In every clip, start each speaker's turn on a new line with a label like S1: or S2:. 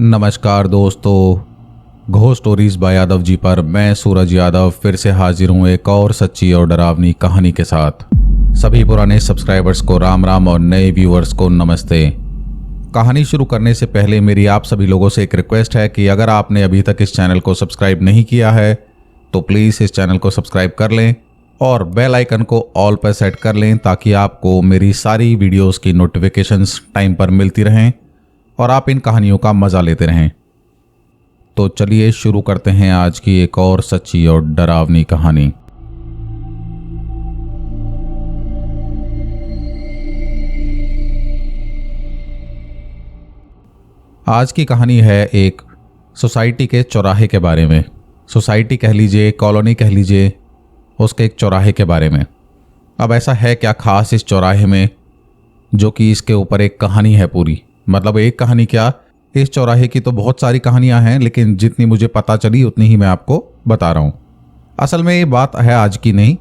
S1: नमस्कार दोस्तों, ghost stories bye Yadav ji पर मैं सूरज यादव फिर से हाजिर हूँ एक और सच्ची और डरावनी कहानी के साथ। सभी पुराने सब्सक्राइबर्स को राम राम और नए व्यूअर्स को नमस्ते। कहानी शुरू करने से पहले मेरी आप सभी लोगों से एक रिक्वेस्ट है कि अगर आपने अभी तक इस चैनल को सब्सक्राइब नहीं किया है तो प्लीज़ इस चैनल को सब्सक्राइब कर लें और बेल आइकन को ऑल पर सेट कर लें ताकि आपको मेरी सारी वीडियोस की नोटिफिकेशंस टाइम पर मिलती रहें और आप इन कहानियों का मज़ा लेते रहें। तो चलिए शुरू करते हैं आज की एक और सच्ची और डरावनी कहानी। आज की कहानी है एक सोसाइटी के चौराहे के बारे में। सोसाइटी कह लीजिए, कॉलोनी कह लीजिए, उसके एक चौराहे के बारे में। अब ऐसा है क्या खास इस चौराहे में जो कि इसके ऊपर एक कहानी है पूरी। मतलब एक कहानी क्या, इस चौराहे की तो बहुत सारी कहानियां हैं, लेकिन जितनी मुझे पता चली उतनी ही मैं आपको बता रहा हूँ। असल में ये बात है आज की नहीं,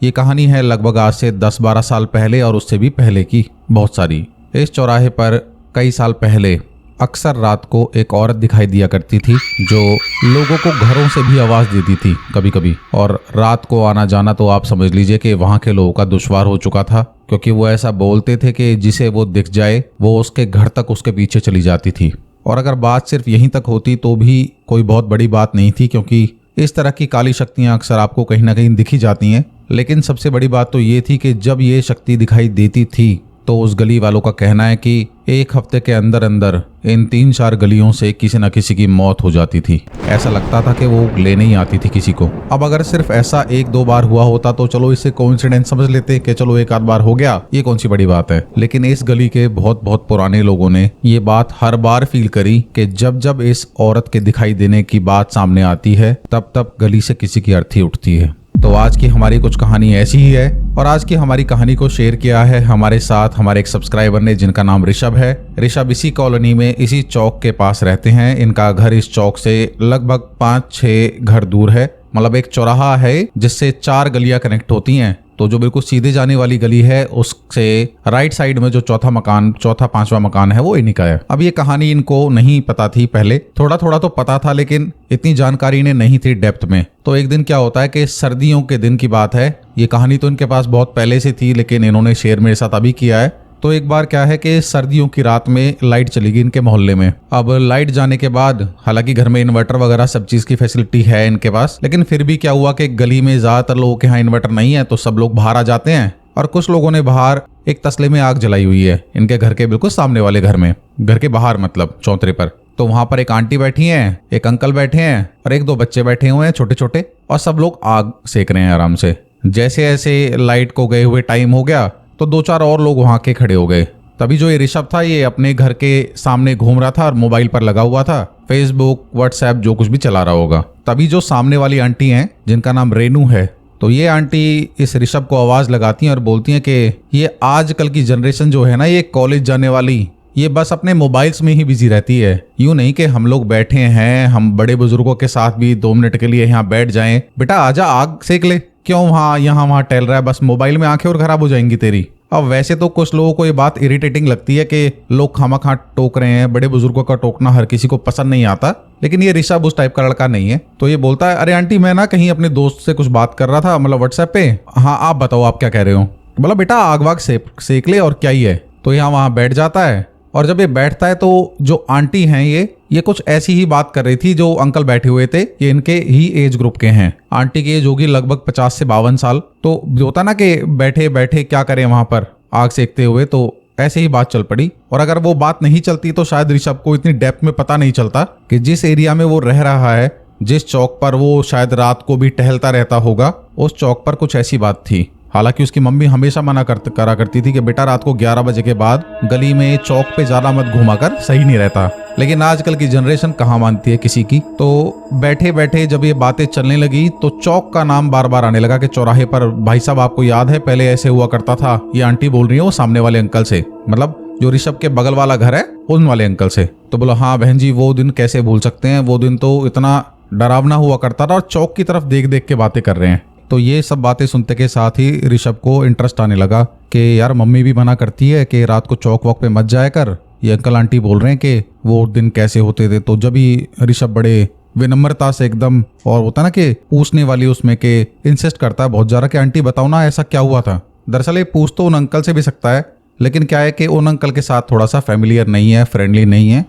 S1: ये कहानी है लगभग आज से 10-12 साल पहले और उससे भी पहले की बहुत सारी। इस चौराहे पर कई साल पहले अक्सर रात को एक औरत दिखाई दिया करती थी जो लोगों को घरों से भी आवाज़ देती थी कभी कभी। और रात को आना जाना तो आप समझ लीजिए कि वहाँ के लोगों का दुश्वार हो चुका था, क्योंकि वो ऐसा बोलते थे कि जिसे वो दिख जाए वो उसके घर तक उसके पीछे चली जाती थी। और अगर बात सिर्फ यहीं तक होती तो भी कोई बहुत बड़ी बात नहीं थी, क्योंकि इस तरह की काली शक्तियाँ अक्सर आपको कहीं ना कहीं दिखी जाती हैं। लेकिन सबसे बड़ी बात तो ये थी कि जब ये शक्ति दिखाई देती थी तो उस गली वालों का कहना है कि एक हफ्ते के अंदर अंदर इन 3-4 गलियों से किसी न किसी की मौत हो जाती थी। ऐसा लगता था कि वो लेने ही आती थी किसी को। अब अगर सिर्फ ऐसा 1-2 बार हुआ होता तो चलो इसे कोइंसिडेंस समझ लेते कि चलो एक आध बार हो गया, ये कौन सी बड़ी बात है। लेकिन इस गली के बहुत बहुत पुराने लोगों ने ये बात हर बार फील करी कि जब जब इस औरत के दिखाई देने की बात सामने आती है तब तब गली से किसी की अर्थी उठती है। तो आज की हमारी कुछ कहानी ऐसी ही है और आज की हमारी कहानी को शेयर किया है हमारे साथ हमारे एक सब्सक्राइबर ने, जिनका नाम ऋषभ है। ऋषभ इसी कॉलोनी में इसी चौक के पास रहते हैं। इनका घर इस चौक से लगभग 5-6 घर दूर है। मतलब एक चौराहा है जिससे 4 गलियां कनेक्ट होती हैं। तो जो बिल्कुल सीधे जाने वाली गली है उससे राइट साइड में जो चौथा 5वां मकान है वो इन्हीं का है। अब ये कहानी इनको नहीं पता थी पहले, थोड़ा थोड़ा तो पता था लेकिन इतनी जानकारी इन्हें नहीं थी डेप्थ में। तो एक दिन क्या होता है कि सर्दियों के दिन की बात है, ये कहानी तो इनके पास बहुत पहले से थी लेकिन इन्होंने शेयर मेरे साथ अभी किया है। तो एक बार क्या है कि सर्दियों की रात में लाइट चली गई इनके मोहल्ले में। अब लाइट जाने के बाद हालांकि घर में इन्वर्टर वगैरह सब चीज की फैसिलिटी है इनके पास, लेकिन फिर भी क्या हुआ कि गली में ज्यादातर लोगों के यहाँ इन्वर्टर नहीं है, तो सब लोग बाहर आ जाते हैं। और कुछ लोगों ने बाहर एक तसले में आग जलाई हुई है इनके घर के बिल्कुल सामने वाले घर में, घर के बाहर मतलब चौतरे पर। तो वहां पर एक आंटी बैठी हैं, एक अंकल बैठे हैं और 1-2 बच्चे बैठे हुए हैं छोटे छोटे, और सब लोग आग सेक रहे हैं आराम से। जैसे ऐसे लाइट को गए हुए टाइम हो गया तो 2-4 और लोग वहां के खड़े हो गए। तभी जो ये ऋषभ था ये अपने घर के सामने घूम रहा था और मोबाइल पर लगा हुआ था, फेसबुक व्हाट्सएप जो कुछ भी चला रहा होगा। तभी जो सामने वाली आंटी हैं जिनका नाम रेनू है, तो ये आंटी इस ऋषभ को आवाज लगाती हैं और बोलती हैं कि ये आजकल की जनरेशन जो है ना, ये कॉलेज जाने वाली, ये बस अपने मोबाइल्स में ही बिजी रहती है। यूं नहीं कि हम लोग बैठे हैं, हम बड़े बुजुर्गों के साथ भी 2 मिनट के लिए यहाँ बैठ जाएं, बेटा आजा आग सेक ले, क्यों वहाँ टहल रहा है, बस मोबाइल में आंखें और खराब हो जाएंगी तेरी। अब वैसे तो कुछ लोगों को ये बात इरिटेटिंग लगती है कि लोग खामखा टोक रहे हैं, बड़े बुजुर्गों का टोकना हर किसी को पसंद नहीं आता, लेकिन ये ऋषभ उस टाइप का लड़का नहीं है। तो ये बोलता है, अरे आंटी मैं ना कहीं अपने दोस्त से कुछ बात कर रहा था, मतलब व्हाट्सएप पे। हाँ आप बताओ आप क्या कह रहे हो। बोला बेटा आग वाग सेक ले और क्या ही है। तो यहाँ वहाँ बैठ जाता है और जब ये बैठता है तो जो आंटी हैं ये कुछ ऐसी ही बात कर रही थी जो अंकल बैठे हुए थे, ये इनके ही एज ग्रुप के हैं। आंटी की एज होगी लगभग 50 से 52 साल। तो होता ना कि बैठे बैठे क्या करें वहां पर आग सेकते हुए, तो ऐसे ही बात चल पड़ी। और अगर वो बात नहीं चलती तो शायद ऋषभ को इतनी डेप्थ में पता नहीं चलता कि जिस एरिया में वो रह रहा है, जिस चौक पर वो शायद रात को भी टहलता रहता होगा, उस चौक पर कुछ ऐसी बात थी। हालांकि उसकी मम्मी हमेशा मना करा करती थी कि बेटा रात को 11 बजे के बाद गली में चौक पे ज्यादा मत घुमा कर, सही नहीं रहता। लेकिन आजकल की जनरेशन कहाँ मानती है किसी की। तो बैठे बैठे जब ये बातें चलने लगी तो चौक का नाम बार बार आने लगा कि चौराहे पर, भाई साहब आपको याद है पहले ऐसे हुआ करता था। ये आंटी बोल रही है वो सामने वाले अंकल से, मतलब जो ऋषभ के बगल वाला घर है उन वाले अंकल से। तो बोला हाँ बहन जी वो दिन कैसे भूल सकते हैं, वो दिन तो इतना डरावना हुआ करता था और चौक की तरफ देख देख के बातें कर रहे हैं। तो ये सब बातें सुनते के साथ ही ऋषभ को इंटरेस्ट आने लगा कि यार मम्मी भी मना करती है कि रात को चौक वॉक पे मत जाया कर, ये अंकल आंटी बोल रहे हैं कि वो दिन कैसे होते थे। तो जब ही ऋषभ बड़े विनम्रता से एकदम, और होता ना कि पूछने वाली उसमें के इंसिस्ट करता है बहुत ज़्यादा कि आंटी बताओ ना ऐसा क्या हुआ था। दरअसल ये पूछ तो उन अंकल से भी सकता है, लेकिन क्या है कि उन अंकल के साथ थोड़ा सा फैमिलियर नहीं है, फ्रेंडली नहीं है।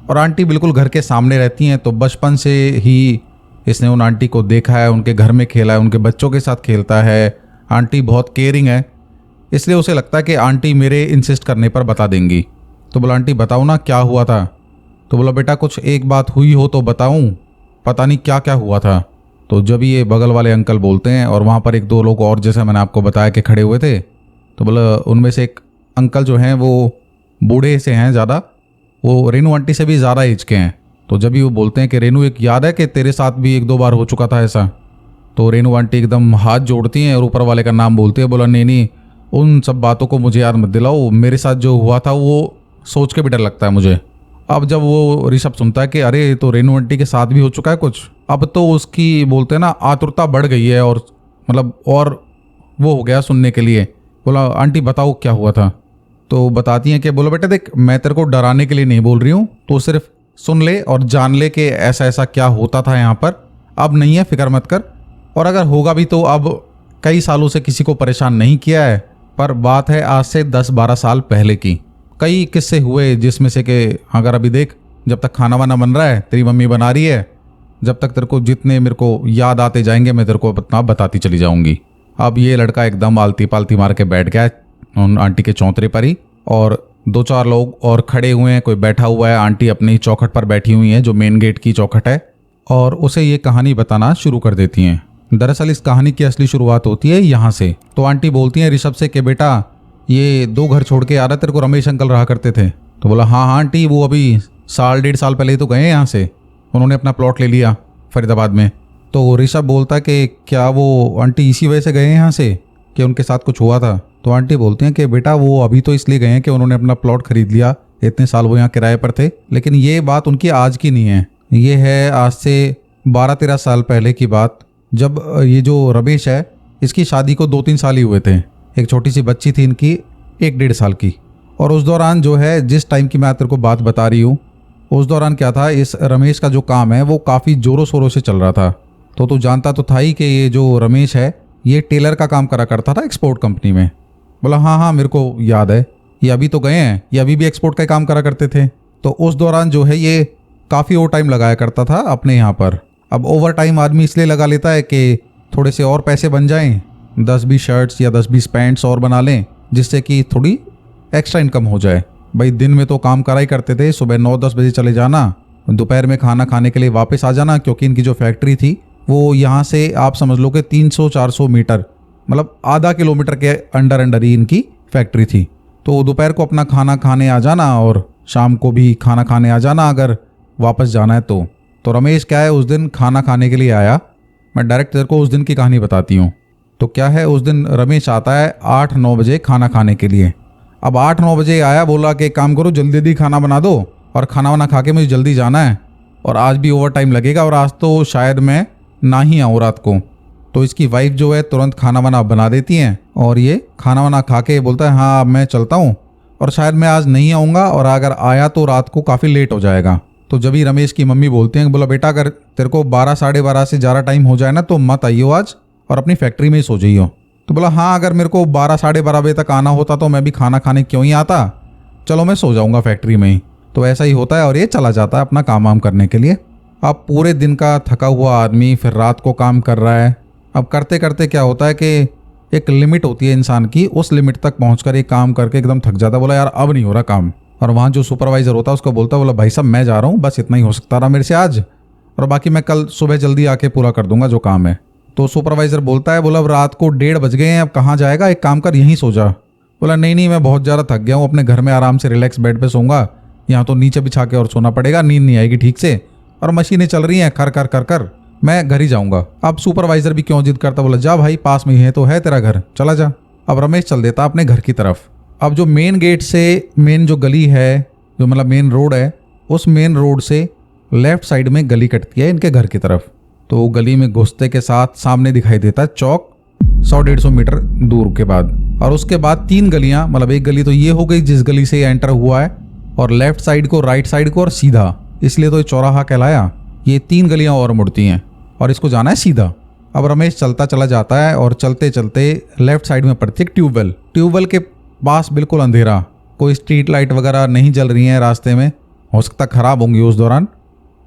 S1: और आंटी बिल्कुल घर के सामने रहती हैं, तो बचपन से ही इसने उन आंटी को देखा है, उनके घर में खेला है, उनके बच्चों के साथ खेलता है। आंटी बहुत केयरिंग है, इसलिए उसे लगता है कि आंटी मेरे इंसिस्ट करने पर बता देंगी। तो बोला आंटी बताओ ना क्या हुआ था। तो बोला बेटा कुछ एक बात हुई हो तो बताऊं, पता नहीं क्या क्या हुआ था। तो जब ये बगल वाले अंकल बोलते हैं, और वहाँ पर एक दो लोग और जैसे मैंने आपको बताया कि खड़े हुए थे, तो बोला उनमें से एक अंकल जो हैं वो बूढ़े से हैं ज़्यादा, वो रेनू आंटी से भी ज़्यादा एज के हैं। तो जब भी वो बोलते हैं कि रेनू एक याद है कि तेरे साथ भी एक दो बार हो चुका था ऐसा। तो रेनू आंटी एकदम हाथ जोड़ती हैं और ऊपर वाले का नाम बोलती है। बोला नहीं नहीं, उन सब बातों को मुझे याद मत दिलाओ, मेरे साथ जो हुआ था वो सोच के भी डर लगता है मुझे। अब जब वो ऋषभ सुनता है कि अरे तो रेनू आंटी के साथ भी हो चुका है कुछ, अब तो उसकी बोलते हैं ना आतुरता बढ़ गई है, और मतलब और वो हो गया सुनने के लिए। बोला आंटी बताओ क्या हुआ था। तो बताती हैं कि बोलो बेटा देख, मैं तेरे को डराने के लिए नहीं बोल रही हूँ, तो सिर्फ सुन ले और जान ले कि ऐसा ऐसा क्या होता था यहाँ पर। अब नहीं है, फिक्र मत कर, और अगर होगा भी तो अब कई सालों से किसी को परेशान नहीं किया है, पर बात है आज से 10-12 साल पहले की। कई किस्से हुए जिसमें से कि अगर अभी देख, जब तक खाना वाना बन रहा है, तेरी मम्मी बना रही है, जब तक तेरे को जितने मेरे को याद आते जाएंगे मैं तेरे को अपना बताती चली जाऊंगी। अब ये लड़का एकदम आलती पालती मार के बैठ गया है उन आंटी के चौंतरे पर ही, और 2-4 लोग और खड़े हुए हैं, कोई बैठा हुआ है। आंटी अपनी चौखट पर बैठी हुई हैं जो मेन गेट की चौखट है, और उसे ये कहानी बताना शुरू कर देती हैं। दरअसल इस कहानी की असली शुरुआत होती है यहाँ से। तो आंटी बोलती हैं ऋषभ से कि बेटा ये 2 घर छोड़ के आ रहा, तेरे को रमेश अंकल रहा करते थे। तो बोला हाँ हाँ आंटी, वो अभी 1.5 साल पहले ही तो गए हैं यहाँ से, उन्होंने अपना प्लॉट ले लिया फरीदाबाद में। तो ऋषभ बोलता है कि क्या वो आंटी इसी वजह से गए हैं यहाँ से कि उनके साथ कुछ हुआ था। तो आंटी बोलती हैं कि बेटा वो अभी तो इसलिए गए हैं कि उन्होंने अपना प्लॉट खरीद लिया, इतने साल वो यहाँ किराए पर थे। लेकिन ये बात उनकी आज की नहीं है, ये है आज से 12-13 साल पहले की बात, जब ये जो रमेश है इसकी शादी को 2-3 साल ही हुए थे। एक छोटी सी बच्ची थी इनकी 1-1.5 साल की। और उस दौरान जो है, जिस टाइम की मैं तेरे को बात बता रही हूँ, उस दौरान क्या था, इस रमेश का जो काम है वो काफ़ी ज़ोरों शोरों से चल रहा था। तो तू जानता तो था ही कि ये जो रमेश है ये टेलर का काम करा करता था एक्सपोर्ट कंपनी में। बोला हाँ हाँ मेरे को याद है, ये अभी तो गए हैं, ये अभी भी एक्सपोर्ट का काम करा करते थे। तो उस दौरान जो है ये काफ़ी ओवर टाइम लगाया करता था अपने यहाँ पर। अब ओवर टाइम आदमी इसलिए लगा लेता है कि थोड़े से और पैसे बन जाएं, 10-20 शर्ट्स या 10-20 पैंट्स और बना लें, जिससे कि थोड़ी एक्स्ट्रा इनकम हो जाए। भाई दिन में तो काम करा ही करते थे, सुबह 9-10 बजे चले जाना, दोपहर में खाना खाने के लिए वापस आ जाना, क्योंकि इनकी जो फैक्ट्री थी वो यहाँ से आप समझ लो कि 300-400 मीटर, मतलब आधा किलोमीटर के अंडर ही इनकी फैक्ट्री थी। तो दोपहर को अपना खाना खाने आ जाना और शाम को भी खाना खाने आ जाना अगर वापस जाना है तो। रमेश क्या है, उस दिन खाना खाने के लिए आया। मैं डायरेक्ट तेरे को उस दिन की कहानी बताती हूँ। तो क्या है, उस दिन रमेश आता है 8-9 बजे खाना खाने के लिए। अब 8-9 बजे आया, बोला कि एक काम करो जल्दी जल्दी खाना बना दो और खाना वाना खा के मुझे जल्दी जाना है, और आज भी ओवर टाइम लगेगा, और आज तो शायद मैं ना ही आऊँ रात को। तो इसकी वाइफ जो है तुरंत खाना वाना बना देती हैं, और ये खाना वाना खा के बोलता है हाँ मैं चलता हूँ, और शायद मैं आज नहीं आऊँगा, और अगर आया तो रात को काफ़ी लेट हो जाएगा। तो जब ही रमेश की मम्मी बोलती हैं, बोला बेटा अगर तेरे को 12-12:30 से ज़्यादा टाइम हो जाए ना तो मत आइयो आज, और अपनी फैक्ट्री में ही सो जाइयो। तो बोला हाँ अगर मेरे को 12-12:30 बजे तक आना होता तो मैं भी खाना खाने क्यों ही आता, चलो मैं सो जाऊँगा फैक्ट्री में ही। तो ऐसा ही होता है, और ये चला जाता है अपना काम वाम करने के लिए। अब पूरे दिन का थका हुआ आदमी फिर रात को काम कर रहा है। अब करते करते क्या होता है कि एक लिमिट होती है इंसान की, उस लिमिट तक पहुंचकर ये काम करके एकदम थक जाता है। बोला यार अब नहीं हो रहा काम, और वहाँ जो सुपरवाइज़र होता है उसको बोलता है, बोला भाई साहब मैं जा रहा हूँ, बस इतना ही हो सकता रहा मेरे से आज, और बाकी मैं कल सुबह जल्दी आके पूरा कर दूंगा जो काम है। तो सुपरवाइज़र बोलता है, बोला अब रात को 1:30 बज गए हैं, अब कहाँ जाएगा, एक काम कर यहीं सो जा। बोला नहीं नहीं मैं बहुत ज़्यादा थक गया हूँ, अपने घर में आराम से रिलैक्स बेड पे सोऊंगा, यहाँ तो नीचे बिछा के और सोना पड़ेगा, नींद नहीं आएगी ठीक से, और मशीनें चल रही हैं खर खर कर कर, मैं घर ही जाऊँगा। अब सुपरवाइज़र भी क्यों जिद करता, बोला जा भाई पास में ही है तो है तेरा घर, चला जा। अब रमेश चल देता अपने घर की तरफ। अब जो मेन गेट से मेन जो गली है, जो मतलब मेन रोड है, उस मेन रोड से लेफ्ट साइड में गली कटती है इनके घर की तरफ। तो गली में घुसते के साथ सामने दिखाई देता है चौक 100-150 मीटर दूर के बाद, और उसके बाद 3 गलियां, मतलब एक गली तो ये हो गई जिस गली से एंटर हुआ है, और लेफ्ट साइड को, राइट साइड को और सीधा, इसलिए तो ये चौराहा कहलाया। ये 3 गलियां और मुड़ती हैं और इसको जाना है सीधा। अब रमेश चलता चला जाता है और चलते चलते लेफ्ट साइड में पड़ती है ट्यूबवेल। ट्यूबवेल के पास बिल्कुल अंधेरा, कोई स्ट्रीट लाइट वगैरह नहीं जल रही हैं रास्ते में, हो सकता ख़राब होंगी उस दौरान।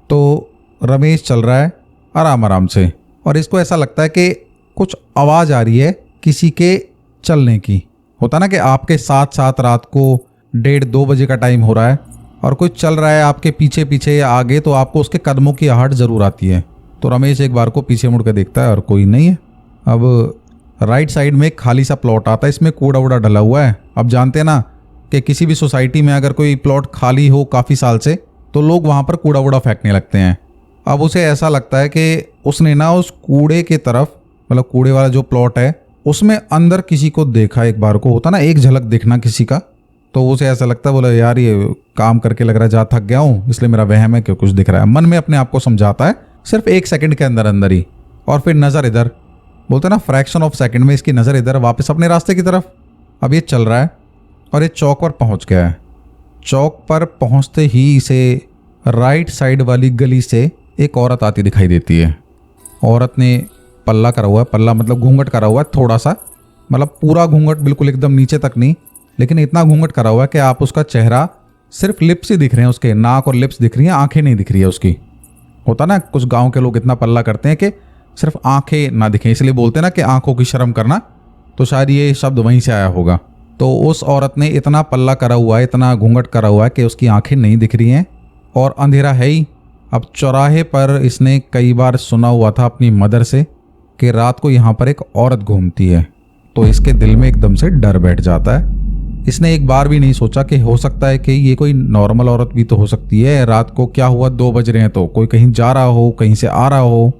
S1: तो रमेश चल रहा है आराम आराम से और इसको ऐसा लगता है कि कुछ आवाज़ आ रही है किसी के चलने की। होता ना कि आपके साथ साथ रात को 1:30-2 बजे का टाइम हो रहा है और कोई चल रहा है आपके पीछे पीछे या आगे, तो आपको उसके कदमों की आहट ज़रूर आती है। तो रमेश एक बार को पीछे मुड़ के देखता है और कोई नहीं है। अब राइट साइड में एक खाली सा प्लॉट आता है, इसमें कूड़ा वूड़ा डला हुआ है। अब जानते हैं ना कि किसी भी सोसाइटी में अगर कोई प्लॉट खाली हो काफ़ी साल से तो लोग वहाँ पर कूड़ा वूड़ा फेंकने लगते हैं। अब उसे ऐसा लगता है कि उसने ना उस कूड़े के तरफ, मतलब कूड़े वाला जो प्लॉट है उसमें अंदर किसी को देखा एक बार को। होता ना एक झलक देखना किसी का, तो उसे ऐसा लगता है, बोला यार ये काम करके लग रहा है जा थक गया हूँ, इसलिए मेरा वहम है कि कुछ दिख रहा है। मन में अपने आप को समझाता है सिर्फ 1 सेकंड के अंदर अंदर ही, और फिर नज़र इधर, बोलते ना फ्रैक्शन ऑफ सेकंड में इसकी नज़र इधर, वापस अपने रास्ते की तरफ। अब ये चल रहा है और ये चौक पर पहुँच गया है। चौक पर पहुँचते ही इसे राइट साइड वाली गली से एक औरत आती दिखाई देती है। औरत ने पल्ला करा हुआ है, पल्ला मतलब घूंघट करा हुआ है थोड़ा सा, मतलब पूरा घूंघट बिल्कुल एकदम नीचे तक नहीं, लेकिन इतना घूंघट करा हुआ है कि आप उसका चेहरा सिर्फ लिप्स ही दिख रहे हैं, उसके नाक और लिप्स दिख रही हैं, आंखें नहीं दिख रही है उसकी। होता ना कुछ गांव के लोग इतना पल्ला करते हैं कि सिर्फ आंखें ना दिखें, इसलिए बोलते हैं ना कि आंखों की शर्म करना, तो शायद ये शब्द वहीं से आया होगा। तो उस औरत ने इतना पल्ला करा हुआ है, इतना घूंघट करा हुआ है कि उसकी आंखें नहीं दिख रही हैं और अंधेरा है ही। अब चौराहे पर इसने कई बार सुना हुआ था अपनी मदर से कि रात को यहाँ पर एक औरत घूमती है, तो इसके दिल में एकदम से डर बैठ जाता है। इसने एक बार भी नहीं सोचा कि हो सकता है कि ये कोई नॉर्मल औरत भी तो हो सकती है, रात को क्या हुआ 2 बज रहे हैं तो कोई कहीं जा रहा हो, कहीं से आ रहा हो।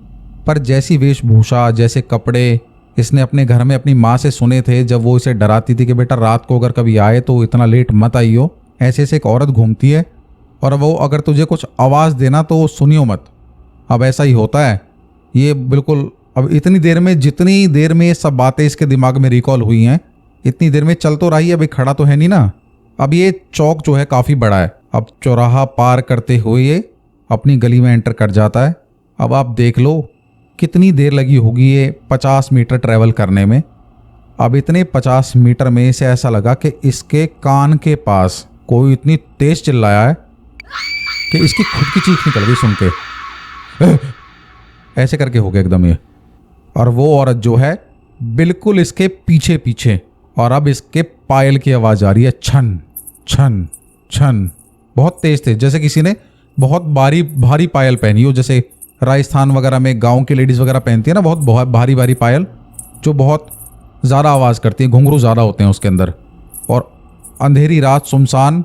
S1: पर जैसी वेशभूषा, जैसे कपड़े इसने अपने घर में अपनी माँ से सुने थे जब वो इसे डराती थी कि बेटा रात को अगर कभी आए तो इतना लेट मत आइयो, ऐसे से एक औरत घूमती है और वो अगर तुझे कुछ आवाज़ देना तो सुनियो मत। अब ऐसा ही होता है ये बिल्कुल। अब इतनी देर में, जितनी देर में ये सब बातें इसके दिमाग में रिकॉल हुई हैं, इतनी देर में चल तो रही है, अभी खड़ा तो है नहीं ना। अब ये चौक जो है काफ़ी बड़ा है। अब चौराहा पार करते हुए ये अपनी गली में एंटर कर जाता है। अब आप देख लो कितनी देर लगी होगी ये 50 मीटर ट्रैवल करने में। अब इतने 50 मीटर में से ऐसा लगा कि इसके कान के पास कोई इतनी तेज चिल्लाया है कि इसकी खुद की चीख निकल गई सुन के। ऐसे करके हो गया एकदम ये। और वो औरत जो है बिल्कुल इसके पीछे पीछे, और अब इसके पायल की आवाज़ आ रही है, छन छन छन, बहुत तेज तेज, जैसे किसी ने बहुत भारी पायल पहनी हो, जैसे राजस्थान वगैरह में गांव की लेडीज़ वगैरह पहनती है ना, बहुत भारी भारी पायल जो बहुत ज़्यादा आवाज़ करती है, घुंघरू ज़्यादा होते हैं उसके अंदर। और अंधेरी रात, सुनसान,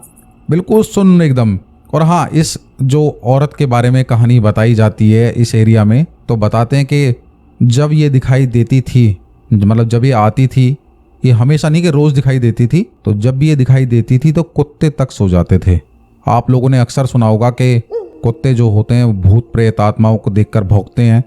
S1: बिल्कुल सुन्न एकदम। और हाँ, इस जो औरत के बारे में कहानी बताई जाती है इस एरिया में, तो बताते हैं कि जब ये दिखाई देती थी, मतलब जब ये आती थी, ये हमेशा नहीं कि रोज़ दिखाई देती थी, तो जब भी ये दिखाई देती थी तो कुत्ते तक सो जाते थे। आप लोगों ने अक्सर सुना होगा कि कुत्ते जो होते हैं भूत प्रेत आत्माओं को देखकर भौंकते हैं,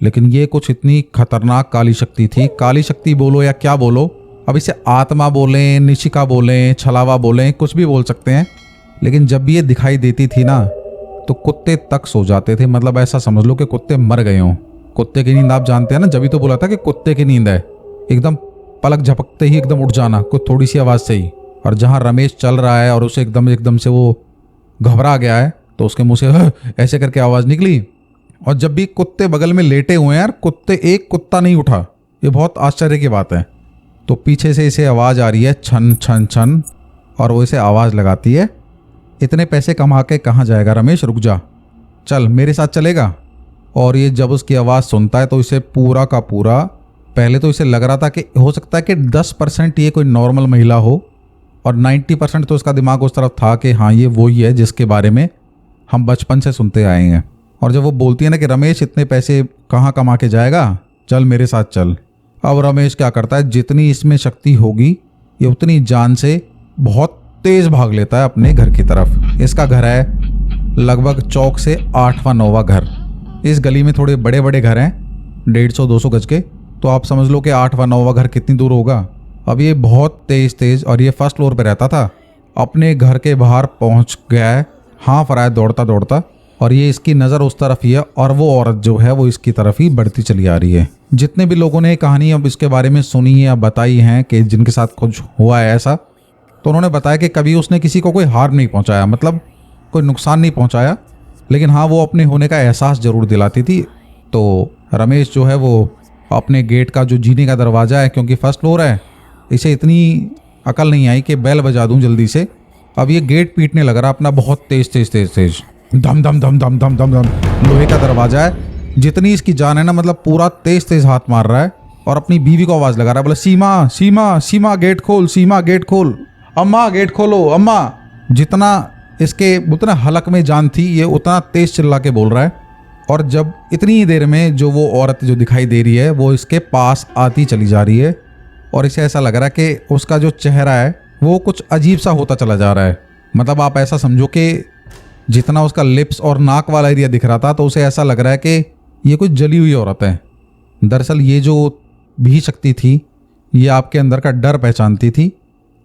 S1: लेकिन ये कुछ इतनी खतरनाक काली शक्ति थी। काली शक्ति बोलो या क्या बोलो, अब इसे आत्मा बोलें, निशिका बोलें, छलावा बोलें, कुछ भी बोल सकते हैं, लेकिन जब भी ये दिखाई देती थी ना तो कुत्ते तक सो जाते थे। मतलब ऐसा समझ लो कि कुत्ते मर गए हों। कुत्ते की नींद आप जानते हैं ना, जब भी तो बोला था कि कुत्ते की नींद है, एकदम पलक झपकते ही एकदम उठ जाना कुछ थोड़ी सी आवाज़ से ही। और जहाँ रमेश चल रहा है और उसे एकदम से वो घबरा गया है, तो उसके मुंह से ऐसे करके आवाज़ निकली। और जब भी कुत्ते बगल में लेटे हुए हैं यार, एक कुत्ता नहीं उठा, ये बहुत आश्चर्य की बात है। तो पीछे से इसे आवाज़ आ रही है, छन छन छन, और वो इसे आवाज़ लगाती है, इतने पैसे कमा के कहाँ जाएगा रमेश, रुक जा, चल मेरे साथ चलेगा। और ये जब उसकी आवाज़ सुनता है तो इसे पूरा का पूरा, पहले तो इसे लग रहा था कि हो सकता है कि 10% ये कोई नॉर्मल महिला हो, और 90% तो उसका दिमाग उस तरफ था कि हाँ ये वही है जिसके बारे में हम बचपन से सुनते आए हैं। और जब वो बोलती है ना कि रमेश इतने पैसे कहाँ कमा के जाएगा, चल मेरे साथ चल। अब रमेश क्या करता है, जितनी इसमें शक्ति होगी ये उतनी जान से बहुत तेज़ भाग लेता है अपने घर की तरफ। इसका घर है लगभग चौक से 8वां 9वां घर। इस गली में थोड़े बड़े बड़े घर हैं 150-200 गज के, तो आप समझ लो कि 8वां 9वां घर कितनी दूर होगा। अब ये बहुत तेज़, और ये फर्स्ट फ्लोर पे रहता था अपने घर के बाहर पहुंच गया है, हाँफ रहा है दौड़ता दौड़ता, और ये इसकी नज़र उस तरफ ही है और वो औरत जो है वो इसकी तरफ ही बढ़ती चली आ रही है। जितने भी लोगों ने कहानी अब इसके बारे में सुनी है या बताई हैं कि जिनके साथ कुछ हुआ है ऐसा, तो उन्होंने बताया कि कभी उसने किसी को कोई हार्म नहीं पहुंचाया, मतलब कोई नुकसान नहीं पहुंचाया, लेकिन हाँ वो अपने होने का एहसास ज़रूर दिलाती थी। तो रमेश जो है वो अपने गेट का जो जीने का दरवाज़ा है, क्योंकि फर्स्ट फ्लोर है, इसे इतनी अकल नहीं आई कि बेल बजा दूं जल्दी से। अब ये गेट पीटने लग रहा अपना बहुत तेज तेज तेज तेज, धम धम धम धम धम धम धम। लोहे का दरवाजा है, जितनी इसकी जान है ना, मतलब पूरा तेज तेज हाथ मार रहा है और अपनी बीवी को आवाज़ लगा रहा है, बोले सीमा सीमा सीमा गेट खोल, सीमा गेट खोल, अम्मा गेट खोलो अम्मा। जितना इसके उतना हलक में जान थी, ये उतना तेज चिल्ला के बोल रहा है। और जब इतनी ही देर में जो वो औरत जो दिखाई दे रही है वो इसके पास आती चली जा रही है, और इसे ऐसा लग रहा है कि उसका जो चेहरा है वो कुछ अजीब सा होता चला जा रहा है। मतलब आप ऐसा समझो कि जितना उसका लिप्स और नाक वाला एरिया दिख रहा था, तो उसे ऐसा लग रहा है कि ये कुछ जली हुई औरत है। दरअसल ये जो भी शक्ति थी, ये आपके अंदर का डर पहचानती थी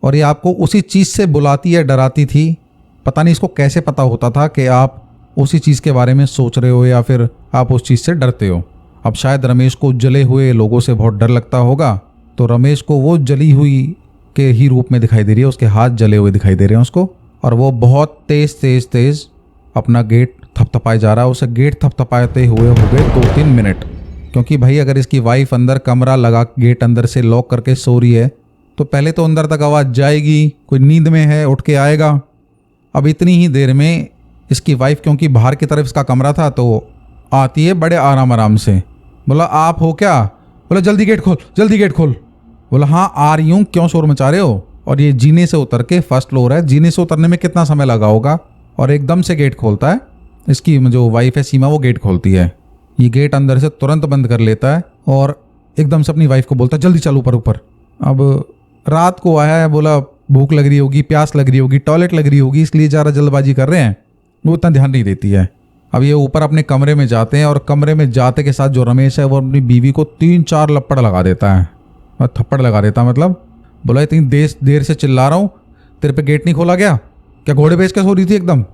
S1: और ये आपको उसी चीज़ से बुलाती या डराती थी। पता नहीं इसको कैसे पता होता था कि आप उसी चीज़ के बारे में सोच रहे हो या फिर आप उस चीज़ से डरते हो। अब शायद रमेश को जले हुए लोगों से बहुत डर लगता होगा, तो रमेश को वो जली हुई के ही रूप में दिखाई दे रही है, उसके हाथ जले हुए दिखाई दे रहे हैं उसको, और वो बहुत तेज तेज तेज अपना गेट थपथपाए जा रहा है। उसे गेट थपथपाते हुए हो गए 2-3 मिनट, क्योंकि भाई अगर इसकी वाइफ अंदर कमरा लगा गेट अंदर से लॉक करके सो रही है तो पहले तो अंदर तक आवाज़ जाएगी, कोई नींद में है उठ के आएगा। अब इतनी ही देर में इसकी वाइफ, क्योंकि बाहर की तरफ इसका कमरा था, तो आती है बड़े आराम आराम से। बोला आप हो क्या? बोला जल्दी गेट खोल, जल्दी गेट खोल। बोला हाँ आ रही हूँ, क्यों शोर मचा रहे हो? और ये जीने से उतर के, फर्स्ट फ्लोर है, जीने से उतरने में कितना समय लगा होगा, और एकदम से गेट खोलता है। इसकी जो वाइफ है सीमा, वो गेट खोलती है। ये गेट अंदर से तुरंत बंद कर लेता है और एकदम से अपनी वाइफ को बोलता है जल्दी चल ऊपर ऊपर। अब रात को आया है, बोला भूख लग रही होगी, प्यास लग रही होगी, टॉयलेट लग रही होगी, इसलिए ज़रा जल्दबाजी कर रहे हैं, वो उतना ध्यान नहीं देती है। अब ये ऊपर अपने कमरे में जाते हैं और कमरे में जाते के साथ जो रमेश है वो अपनी बीवी को 3-4 लपड़ लगा देता है, थप्पड़ लगा देता है। मतलब बोला इतनी देर से चिल्ला रहा हूँ, तेरे पे गेट नहीं खोला गया क्या? घोड़े बेच के सो रही थी एकदम।